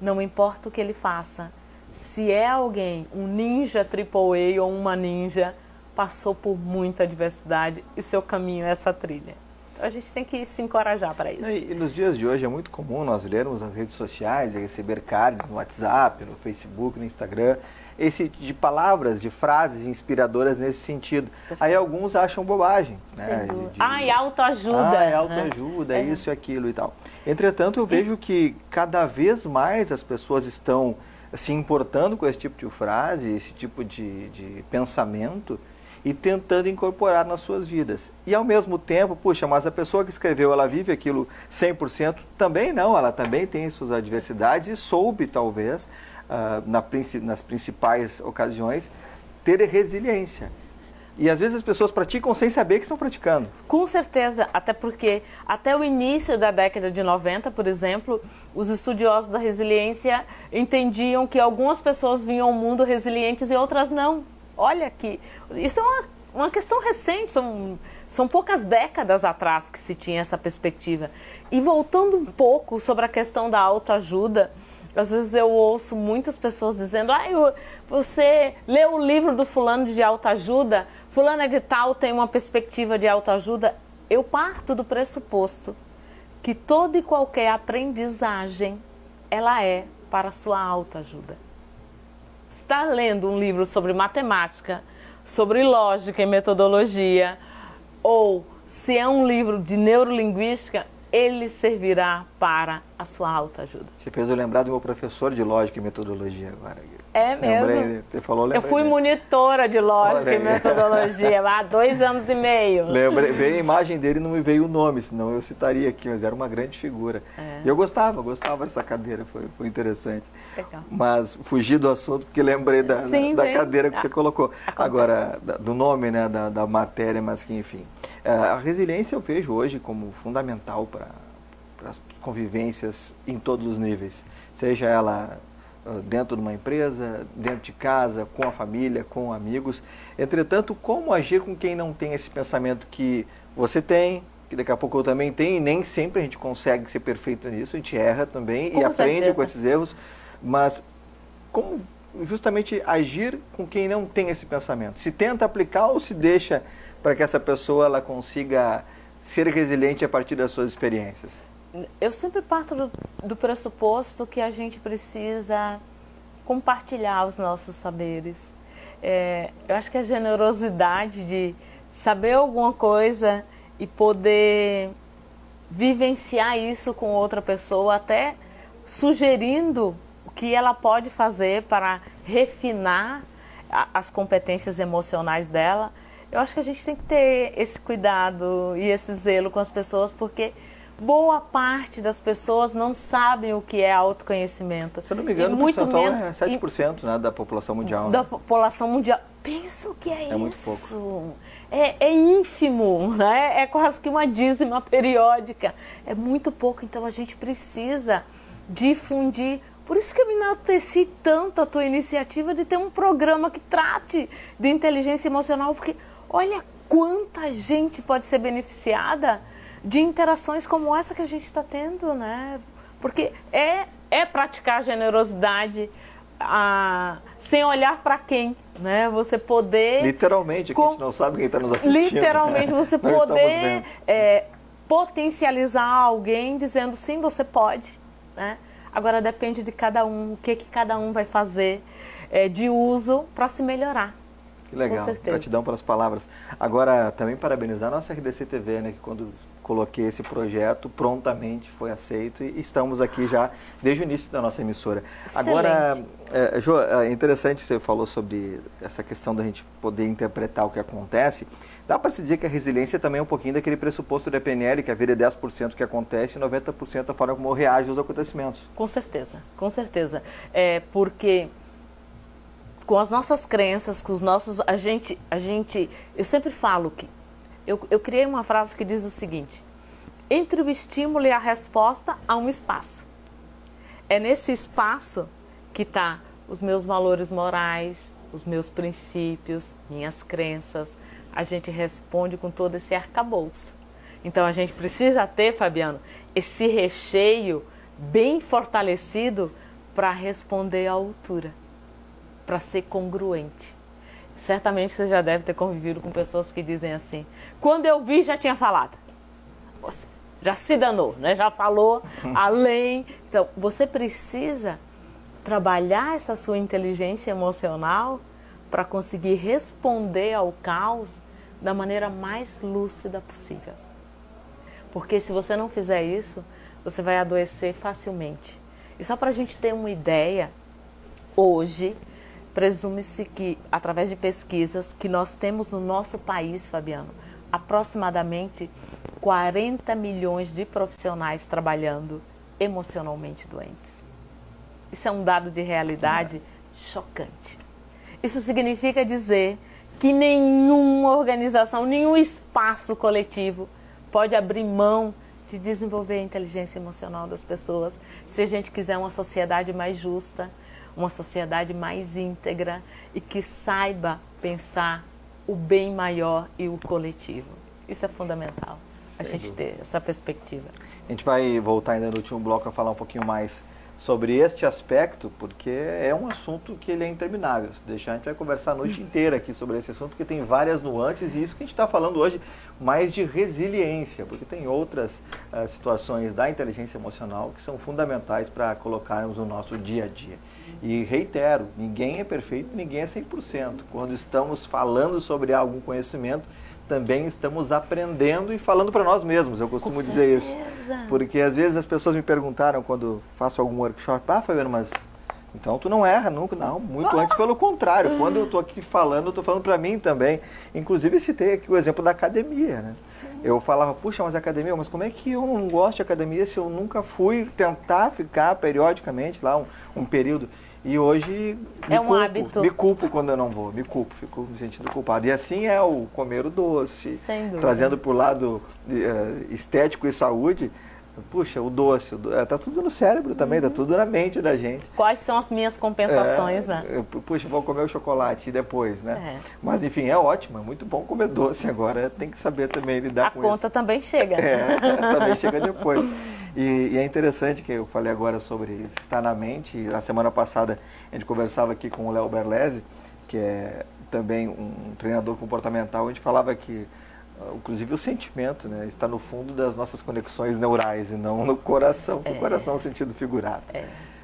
não importa o que ele faça, se é alguém, um ninja AAA ou uma ninja, passou por muita adversidade e seu caminho é essa trilha. Então a gente tem que se encorajar para isso. E nos dias de hoje é muito comum nós lermos nas redes sociais, receber cards no WhatsApp, no Facebook, no Instagram, de palavras, de frases inspiradoras nesse sentido. Aí alguns acham bobagem. Né? Autoajuda. Autoajuda, é isso e aquilo e tal. Entretanto, eu vejo que cada vez mais as pessoas estão se importando com esse tipo de frase, esse tipo de pensamento e tentando incorporar nas suas vidas. E ao mesmo tempo, puxa, mas a pessoa que escreveu, ela vive aquilo 100%? Também não, ela também tem suas adversidades e soube, talvez, nas principais ocasiões, ter resiliência. E às vezes as pessoas praticam sem saber que estão praticando. Com certeza, até porque até o início da década de 90, por exemplo, os estudiosos da resiliência entendiam que algumas pessoas vinham ao mundo resilientes e outras não. Olha aqui, isso é uma questão recente, são poucas décadas atrás que se tinha essa perspectiva. E voltando um pouco sobre a questão da autoajuda, às vezes eu ouço muitas pessoas dizendo, você leu o livro do fulano de autoajuda, fulano de tal tem uma perspectiva de autoajuda. Eu parto do pressuposto que toda e qualquer aprendizagem, ela é para a sua autoajuda. Está lendo um livro sobre matemática, sobre lógica e metodologia, ou se é um livro de neurolinguística, ele servirá para a sua autoajuda. Você fez eu lembrar do meu professor de lógica e metodologia agora. É mesmo? Lembrei, você falou, lembrei. Eu fui monitora de lógica e metodologia há 2 anos e meio. Lembrei, veio a imagem dele e não me veio o nome, senão eu citaria aqui, mas era uma grande figura. E eu gostava dessa cadeira, foi interessante. Legal. Mas fugi do assunto porque lembrei da cadeira que você colocou. Acontece. Agora, do nome, né, da matéria, mas que enfim. A resiliência eu vejo hoje como fundamental para as convivências em todos os níveis. Seja ela dentro de uma empresa, dentro de casa, com a família, com amigos. Entretanto, como agir com quem não tem esse pensamento que você tem, que daqui a pouco eu também tenho, e nem sempre a gente consegue ser perfeito nisso, a gente erra também e aprende com esses erros, mas como justamente agir com quem não tem esse pensamento? Se tenta aplicar ou se deixa para que essa pessoa ela consiga ser resiliente a partir das suas experiências? Eu sempre parto do pressuposto que a gente precisa compartilhar os nossos saberes. Eu acho que a generosidade de saber alguma coisa e poder vivenciar isso com outra pessoa, até sugerindo o que ela pode fazer para refinar as competências emocionais dela. Eu acho que a gente tem que ter esse cuidado e esse zelo com as pessoas, porque boa parte das pessoas não sabem o que é autoconhecimento. Se eu não me engano, o percentual é 7%, né, da população mundial. Da população mundial. Pensa o que é isso. Muito pouco. É ínfimo, né? É quase que uma dízima periódica. É muito pouco, então a gente precisa difundir. Por isso que eu me enalteci tanto a tua iniciativa de ter um programa que trate de inteligência emocional, porque olha quanta gente pode ser beneficiada de interações como essa que a gente está tendo, né? Porque é praticar generosidade sem olhar para quem, né? Você poder... Literalmente, que a gente não sabe quem está nos assistindo. Literalmente, você poder potencializar alguém dizendo sim, você pode, né? Agora depende de cada um, o que cada um vai fazer de uso para se melhorar. Que legal, gratidão pelas palavras. Agora, também parabenizar a nossa RDC TV, né, que quando coloquei esse projeto, prontamente foi aceito e estamos aqui já desde o início da nossa emissora. Excelente. Agora, Jo, é interessante, você falou sobre essa questão da gente poder interpretar o que acontece. Dá para se dizer que a resiliência também é um pouquinho daquele pressuposto da PNL, que a vida é 10% que acontece e 90% da forma como reage aos acontecimentos. Com certeza, com certeza. Porque com as nossas crenças, com os nossos... Eu sempre falo que... Eu criei uma frase que diz o seguinte: entre o estímulo e a resposta há um espaço. É nesse espaço que está os meus valores morais, os meus princípios, minhas crenças. A gente responde com todo esse arcabouço. Então a gente precisa ter, Fabiano, esse recheio bem fortalecido para responder à altura, para ser congruente. Certamente você já deve ter convivido com pessoas que dizem assim: quando eu vi, já tinha falado. Você já se danou, né? Já falou além. Então, você precisa trabalhar essa sua inteligência emocional para conseguir responder ao caos da maneira mais lúcida possível. Porque se você não fizer isso, você vai adoecer facilmente. E só para a gente ter uma ideia, hoje, presume-se que, através de pesquisas, que nós temos no nosso país, Fabiano, aproximadamente 40 milhões de profissionais trabalhando emocionalmente doentes. Isso é um dado de realidade chocante. Isso significa dizer que nenhuma organização, nenhum espaço coletivo pode abrir mão de desenvolver a inteligência emocional das pessoas se a gente quiser uma sociedade mais justa, uma sociedade mais íntegra e que saiba pensar o bem maior e o coletivo. Isso é fundamental, a gente ter essa perspectiva. A gente vai voltar ainda no último bloco a falar um pouquinho mais sobre este aspecto, porque é um assunto que ele é interminável. Se deixar, a gente vai conversar a noite inteira aqui sobre esse assunto, porque tem várias nuances, e isso que a gente está falando hoje mais de resiliência, porque tem outras situações da inteligência emocional que são fundamentais para colocarmos no nosso dia a dia. E reitero, ninguém é perfeito, ninguém é 100%. Quando estamos falando sobre algum conhecimento, também estamos aprendendo e falando para nós mesmos, eu costumo dizer isso. Porque às vezes as pessoas me perguntaram quando faço algum workshop, Fabiano, mas então tu não erra nunca? Não, muito antes, pelo contrário. Quando eu estou aqui falando, eu estou falando para mim também. Inclusive citei aqui o exemplo da academia, né? Eu falava, puxa, mas academia, mas como é que eu não gosto de academia se eu nunca fui tentar ficar periodicamente lá um período? E hoje hábito. Me culpo quando eu não vou, fico me sentindo culpado. E assim é o comer o doce, trazendo para o lado estético e saúde. Puxa, o doce, tá tudo no cérebro também, tá tudo na mente da gente. Quais são as minhas compensações, né? Puxa, vou comer o chocolate depois, né? Mas enfim, é ótimo, é muito bom comer doce agora, tem que saber também lidar com isso. A conta também chega. Também chega depois. E é interessante que eu falei agora sobre estar na mente. A semana passada a gente conversava aqui com o Léo Berlese, que é também um treinador comportamental. A gente falava que, inclusive, o sentimento, né, está no fundo das nossas conexões neurais e não no coração. O coração é o sentido figurado.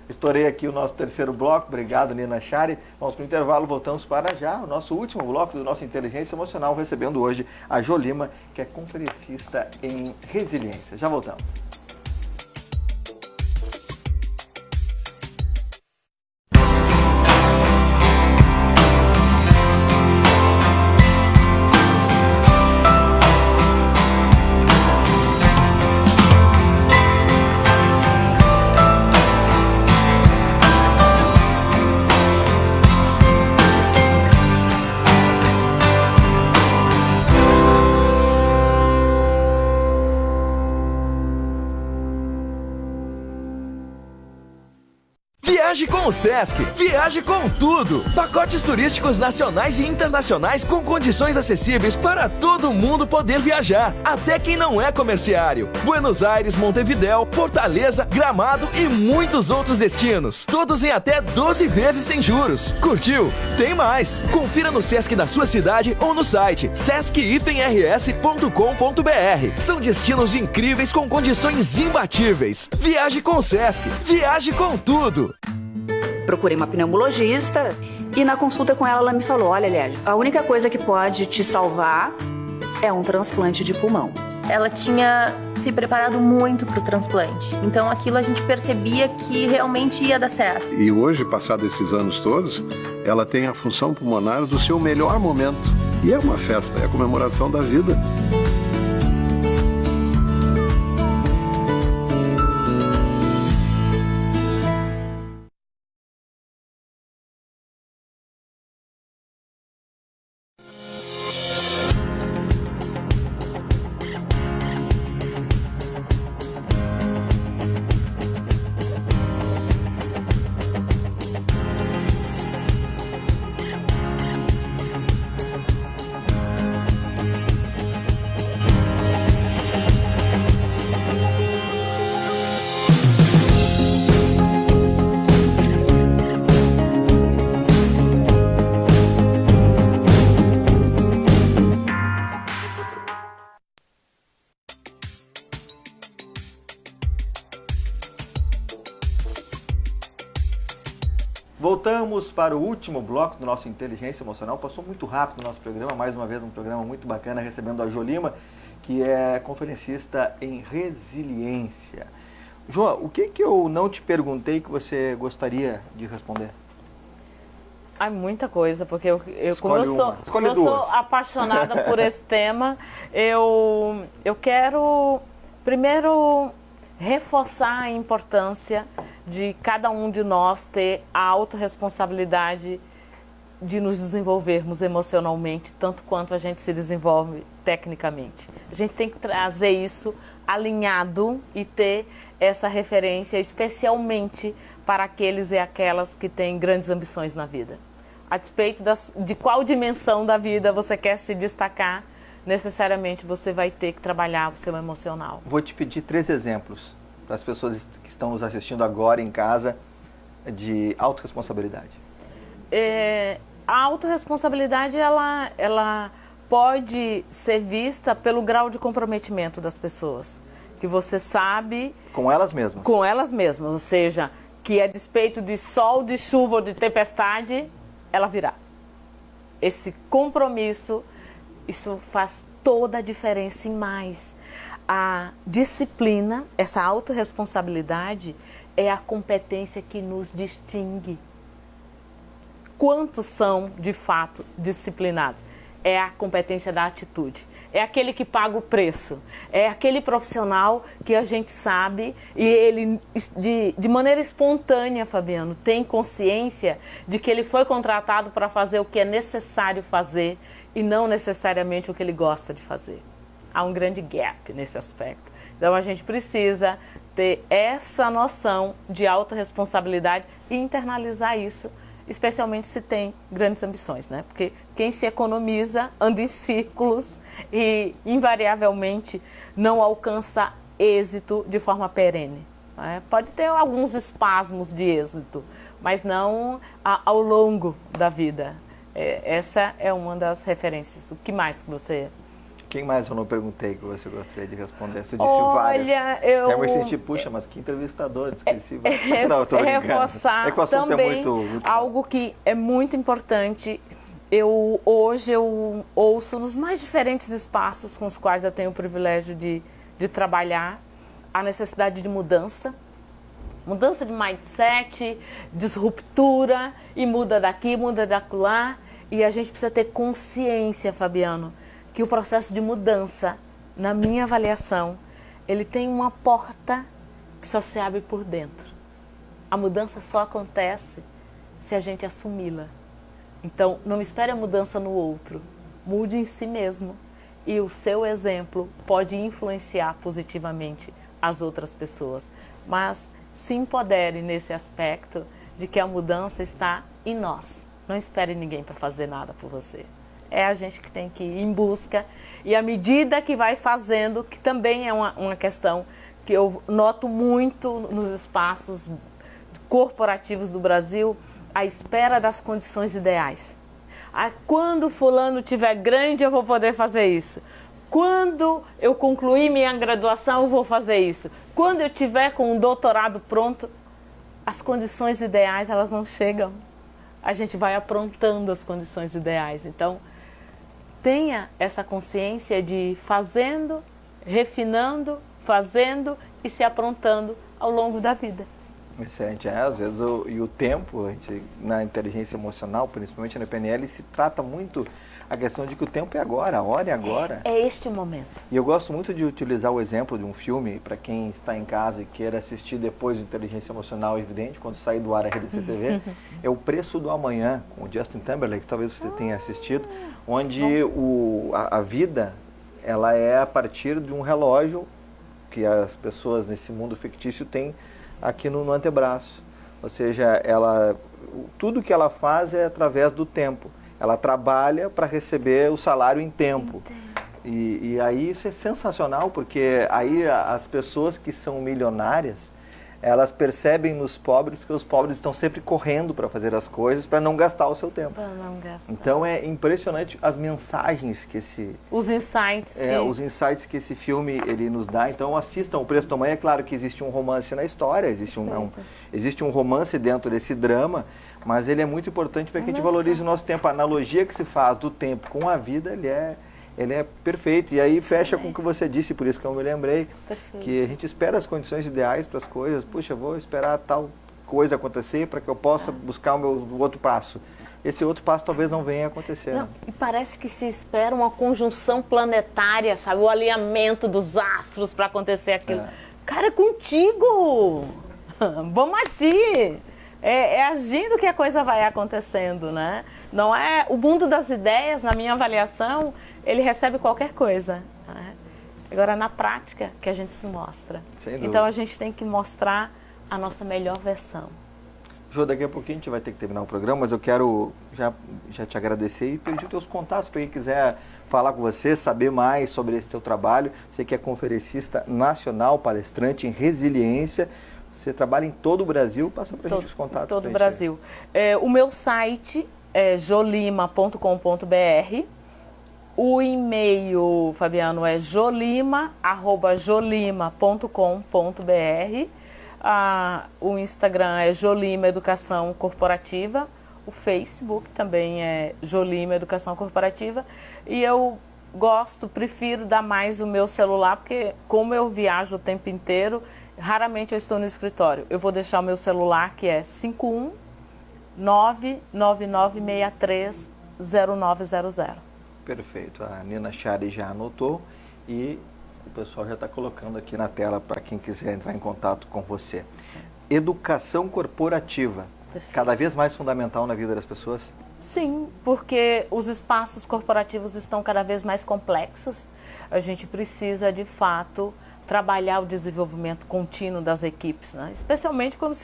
Estourei aqui o nosso terceiro bloco. Obrigado, Nina Chari. Vamos para o intervalo, voltamos para já o nosso último bloco do nosso Inteligência Emocional, recebendo hoje a Jo Lima, que é conferencista em resiliência. Já voltamos. Viaje com o Sesc, viaje com tudo! Pacotes turísticos nacionais e internacionais com condições acessíveis para todo mundo poder viajar, até quem não é comerciário. Buenos Aires, Montevidéu, Fortaleza, Gramado e muitos outros destinos. Todos em até 12 vezes sem juros. Curtiu? Tem mais! Confira no Sesc da sua cidade ou no site sesc-rs.com.br. São destinos incríveis com condições imbatíveis. Viaje com o Sesc, viaje com tudo! Procurei uma pneumologista e na consulta com ela me falou, olha, Lélia, a única coisa que pode te salvar é um transplante de pulmão. Ela tinha se preparado muito para o transplante, então aquilo a gente percebia que realmente ia dar certo. E hoje, passados esses anos todos, ela tem a função pulmonar do seu melhor momento. E é uma festa, é a comemoração da vida. Voltamos para o último bloco do nosso Inteligência Emocional. Passou muito rápido o nosso programa, mais uma vez um programa muito bacana, recebendo a Jo Lima, que é conferencista em resiliência. Jo, o que eu não te perguntei que você gostaria de responder? Há muita coisa, porque como eu sou apaixonada por esse tema, eu quero primeiro reforçar a importância de cada um de nós ter a autorresponsabilidade de nos desenvolvermos emocionalmente, tanto quanto a gente se desenvolve tecnicamente. A gente tem que trazer isso alinhado e ter essa referência especialmente para aqueles e aquelas que têm grandes ambições na vida. A despeito de qual dimensão da vida você quer se destacar, necessariamente você vai ter que trabalhar o seu emocional. Vou te pedir 3 exemplos para as pessoas que estão nos assistindo agora em casa de autorresponsabilidade. A autorresponsabilidade ela pode ser vista pelo grau de comprometimento das pessoas, que você sabe... Com elas mesmas. Com elas mesmas, ou seja, que a despeito de sol, de chuva ou de tempestade, ela virá. Esse compromisso, isso faz toda a diferença e mais. A disciplina, essa autorresponsabilidade, é a competência que nos distingue. Quantos são, de fato, disciplinados? É a competência da atitude. É aquele que paga o preço. É aquele profissional que a gente sabe e ele, de maneira espontânea, Fabiano, tem consciência de que ele foi contratado para fazer o que é necessário fazer e não necessariamente o que ele gosta de fazer. Há um grande gap nesse aspecto. Então, a gente precisa ter essa noção de autorresponsabilidade e internalizar isso, especialmente se tem grandes ambições, né? Porque quem se economiza anda em círculos e, invariavelmente, não alcança êxito de forma perene. Né? Pode ter alguns espasmos de êxito, mas não ao longo da vida. Essa é uma das referências. O que mais que você... Quem mais eu não perguntei que você gostaria de responder? Você disse várias. Eu me senti, puxa, mas que entrevistador, esqueci. Não, eu tô brincando. Reforçar também muito algo que é muito importante. Hoje eu ouço nos mais diferentes espaços com os quais eu tenho o privilégio de trabalhar a necessidade de mudança. Mudança de mindset, disruptura, e muda daqui, muda daquela. E a gente precisa ter consciência, Fabiano, que o processo de mudança, na minha avaliação, ele tem uma porta que só se abre por dentro. A mudança só acontece se a gente assumi-la. Então, não espere a mudança no outro. Mude em si mesmo. E o seu exemplo pode influenciar positivamente as outras pessoas. Mas se empodere nesse aspecto de que a mudança está em nós. Não espere ninguém para fazer nada por você. É a gente que tem que ir em busca. E à medida que vai fazendo, que também é uma questão que eu noto muito nos espaços corporativos do Brasil, a espera das condições ideais. Quando fulano tiver grande, eu vou poder fazer isso. Quando eu concluir minha graduação, eu vou fazer isso. Quando eu tiver com um doutorado pronto, as condições ideais, elas não chegam. A gente vai aprontando as condições ideais. Então, tenha essa consciência de fazendo, refinando, fazendo e se aprontando ao longo da vida. Excelente. Às vezes o tempo, na inteligência emocional, principalmente na PNL, se trata muito a questão de que o tempo é agora, a hora é agora. É este o momento. E eu gosto muito de utilizar o exemplo de um filme, para quem está em casa e queira assistir depois do Inteligência Emocional, evidente, quando sair do ar a RDC TV, é O Preço do Amanhã, com o Justin Timberlake, talvez você tenha assistido, onde a vida ela é a partir de um relógio que as pessoas nesse mundo fictício têm aqui no antebraço. Ou seja, tudo que ela faz é através do tempo. Ela trabalha para receber o salário em tempo. E aí isso é sensacional, porque aí as pessoas que são milionárias, elas percebem nos pobres que os pobres estão sempre correndo para fazer as coisas, para não gastar o seu tempo. Para não gastar. Então é impressionante as mensagens que os insights. Os insights que esse filme ele nos dá. Então assistam O Preço da Manhã. É claro que existe um romance na história, existe um romance dentro desse drama, mas ele é muito importante para que a gente valorize o nosso tempo. A analogia que se faz do tempo com a vida, ele é perfeito. E aí fecha com o que você disse, por isso que eu me lembrei. Perfeito. Que a gente espera as condições ideais para as coisas. Puxa, vou esperar tal coisa acontecer para que eu possa buscar o outro passo. Esse outro passo talvez não venha a acontecer. Não, e parece que se espera uma conjunção planetária, sabe? O alinhamento dos astros para acontecer aquilo. Cara, é contigo! Vamos agir! É agindo que a coisa vai acontecendo, né? Não é... O mundo das ideias, na minha avaliação, ele recebe qualquer coisa. Né? Agora, na prática, que a gente se mostra. Então, a gente tem que mostrar a nossa melhor versão. Jô, daqui a pouquinho a gente vai ter que terminar o programa, mas eu quero já te agradecer e pedir os teus contatos para quem quiser falar com você, saber mais sobre esse seu trabalho. Você que é conferencista nacional, palestrante em resiliência. Você trabalha em todo o Brasil, passa para a gente os contatos. Todo o Brasil. O meu site é jolima.com.br. O e-mail, Fabiano, é jolima@jolima.com.br. O Instagram é Jolima Educação Corporativa. O Facebook também é Jolima Educação Corporativa. E eu prefiro dar mais o meu celular, porque como eu viajo o tempo inteiro, raramente eu estou no escritório. Eu vou deixar o meu celular, que é 51999630900. Perfeito. A Nina Chari já anotou e o pessoal já está colocando aqui na tela para quem quiser entrar em contato com você. Educação corporativa, cada vez mais fundamental na vida das pessoas? Sim, porque os espaços corporativos estão cada vez mais complexos. A gente precisa, de fato, trabalhar o desenvolvimento contínuo das equipes, né? Especialmente quando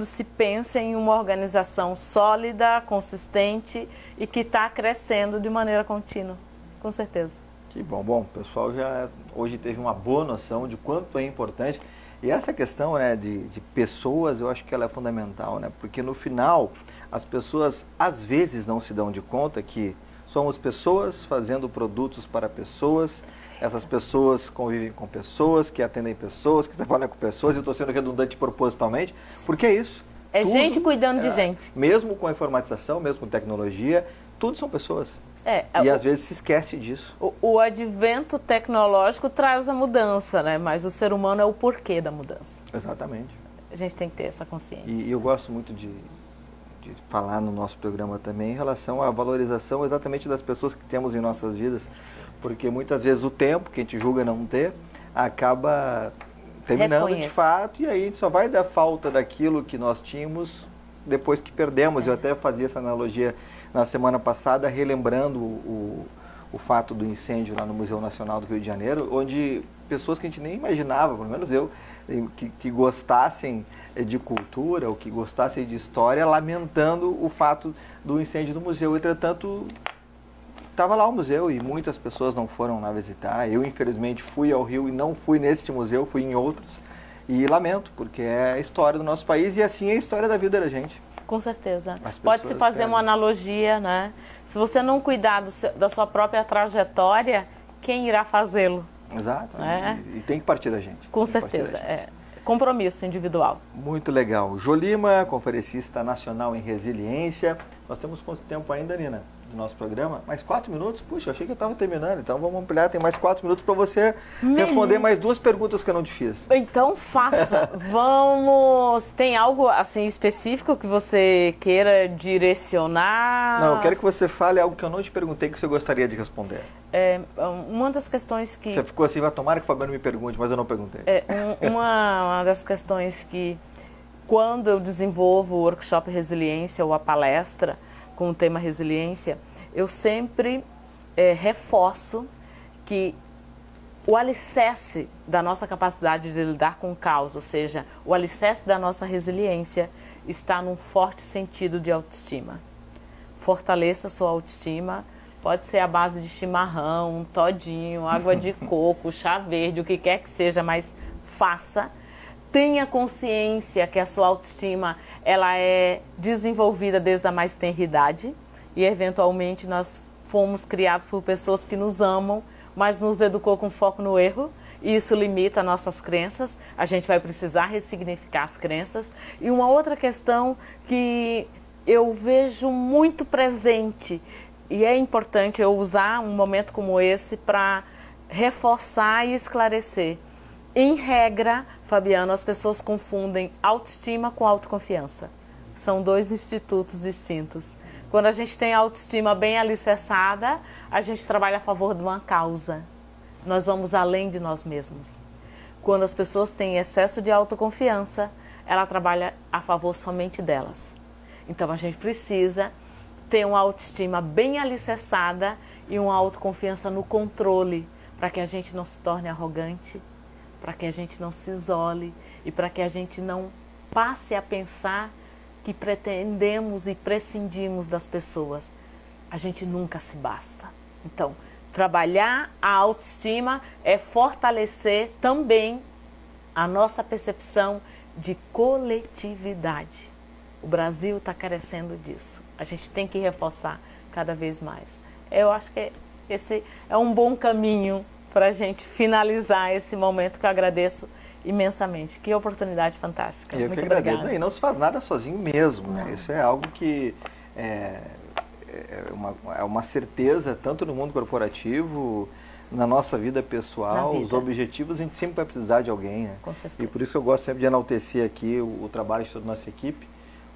se pensa em uma organização sólida, consistente e que está crescendo de maneira contínua, com certeza. Que bom. Bom, o pessoal já hoje teve uma boa noção de quanto é importante. E essa questão, né, de pessoas, eu acho que ela é fundamental, né? Porque no final, as pessoas às vezes não se dão de conta que somos pessoas fazendo produtos para pessoas. Essas pessoas convivem com pessoas, que atendem pessoas, que trabalham com pessoas. Eu estou sendo redundante propositalmente, porque é isso. É tudo, gente cuidando de gente. Mesmo com a informatização, mesmo com tecnologia, tudo são pessoas. E às vezes se esquece disso. O advento tecnológico traz a mudança, né? Mas o ser humano é o porquê da mudança. Exatamente. A gente tem que ter essa consciência. E eu gosto muito de falar no nosso programa também em relação à valorização exatamente das pessoas que temos em nossas vidas. Porque muitas vezes o tempo que a gente julga não ter acaba terminando de fato, e aí a gente só vai dar falta daquilo que nós tínhamos depois que perdemos. Eu até fazia essa analogia na semana passada, relembrando o fato do incêndio lá no Museu Nacional do Rio de Janeiro, onde pessoas que a gente nem imaginava, pelo menos eu, que gostassem de cultura ou que gostassem de história, lamentando o fato do incêndio do museu. Entretanto, estava lá o museu e muitas pessoas não foram lá visitar. Eu, infelizmente, fui ao Rio e não fui neste museu, fui em outros. E lamento, porque é a história do nosso país e assim é a história da vida da gente. Com certeza. Pode-se fazer uma analogia, né? Se você não cuidar da sua própria trajetória, quem irá fazê-lo? Exato. E tem que partir da gente. Com certeza. Compromisso individual. Muito legal. Jolima, conferencista nacional em resiliência. Nós temos quanto tempo ainda, Nina, do nosso programa? Mais 4 minutos? Puxa, achei que eu estava terminando. Então vamos ampliar, tem mais 4 minutos para você responder mais 2 perguntas que eu não te fiz. Então faça. Vamos... Tem algo assim específico que você queira direcionar? Não, eu quero que você fale algo que eu não te perguntei que você gostaria de responder. Uma das questões que... Você ficou assim, vai tomara que o Fabiano me pergunte, mas eu não perguntei. Uma das questões que, quando eu desenvolvo o workshop Resiliência ou a palestra com o tema Resiliência, eu sempre reforço que o alicerce da nossa capacidade de lidar com o caos, ou seja, o alicerce da nossa resiliência, está num forte sentido de autoestima. Fortaleça a sua autoestima. Pode ser a base de chimarrão, um todinho, água de coco, chá verde, o que quer que seja, mas faça. tenha consciência que a sua autoestima ela é desenvolvida desde a mais tenra idade e, eventualmente, nós fomos criados por pessoas que nos amam, mas nos educou com foco no erro, e isso limita nossas crenças. A gente vai precisar ressignificar as crenças. E uma outra questão que eu vejo muito presente, e é importante eu usar um momento como esse para reforçar e esclarecer. Em regra, Fabiano, as pessoas confundem autoestima com autoconfiança. São dois institutos distintos. Quando a gente tem a autoestima bem alicerçada, a gente trabalha a favor de uma causa. Nós vamos além de nós mesmos. Quando as pessoas têm excesso de autoconfiança, ela trabalha a favor somente delas. Então a gente precisa ter uma autoestima bem alicerçada e uma autoconfiança no controle, para que a gente não se torne arrogante, para que a gente não se isole e para que a gente não passe a pensar que pretendemos e prescindimos das pessoas. A gente nunca se basta. Então, trabalhar a autoestima é fortalecer também a nossa percepção de coletividade. O Brasil está carecendo disso. A gente tem que reforçar cada vez mais. Eu acho que esse é um bom caminho para a gente finalizar esse momento, que eu agradeço imensamente. Que oportunidade fantástica. Eu muito que agradeço. obrigada. E não se faz nada sozinho mesmo, né? Isso é algo que é uma certeza, tanto no mundo corporativo, na nossa vida pessoal, os objetivos, a gente sempre vai precisar de alguém, né? Com certeza. E por isso que eu gosto sempre de enaltecer aqui o trabalho de toda a nossa equipe,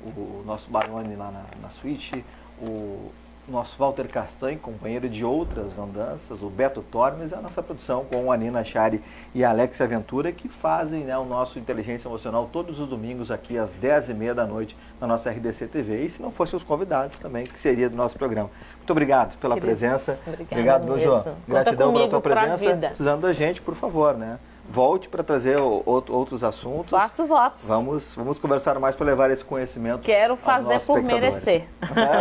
o nosso Baroni lá na suíte, o nosso Walter Castanho, companheiro de outras andanças, o Beto Tormes, e a nossa produção com a Nina Chari e a Alexia Ventura, que fazem, né, o nosso Inteligência Emocional todos os domingos aqui às 10h30 da noite na nossa RDC TV. E se não fossem os convidados também, que seria do nosso programa. Muito obrigado pela presença. Obrigado, meu Jô. Gratidão pela tua presença. Precisando da gente, por favor, né? Volte para trazer outros assuntos. Faço votos. Vamos conversar mais para levar esse conhecimento. Quero fazer por merecer.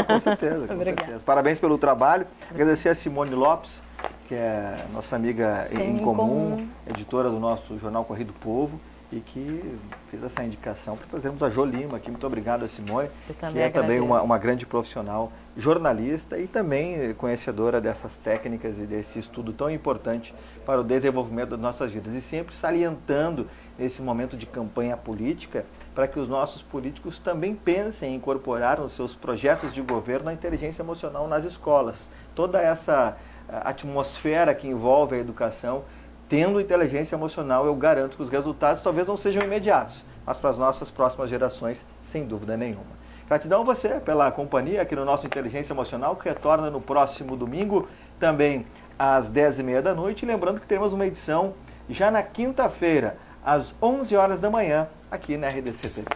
Com certeza. Com certeza. Parabéns pelo trabalho. Agradecer a Simone Lopes, que é nossa amiga em comum, editora do nosso jornal Correio do Povo, e que fez essa indicação para trazermos a Jô Lima aqui. Muito obrigado a Simone, que é também uma grande profissional, jornalista e também conhecedora dessas técnicas e desse estudo tão importante para o desenvolvimento das nossas vidas. E sempre salientando nesse momento de campanha política, para que os nossos políticos também pensem em incorporar nos seus projetos de governo a inteligência emocional nas escolas. Toda essa atmosfera que envolve a educação, tendo inteligência emocional, eu garanto que os resultados talvez não sejam imediatos, mas para as nossas próximas gerações, sem dúvida nenhuma. Gratidão a você pela companhia aqui no nosso Inteligência Emocional, que retorna no próximo domingo, também às 10h30 da noite. E lembrando que teremos uma edição já na quinta-feira, às 11 horas da manhã, aqui na RDC TV.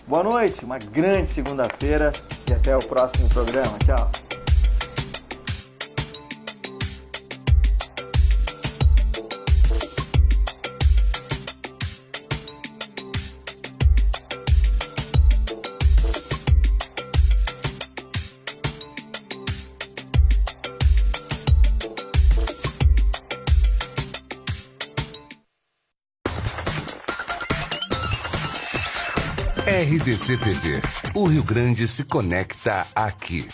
Boa noite, uma grande segunda-feira e até o próximo programa. Tchau. RDC TV. O Rio Grande se conecta aqui.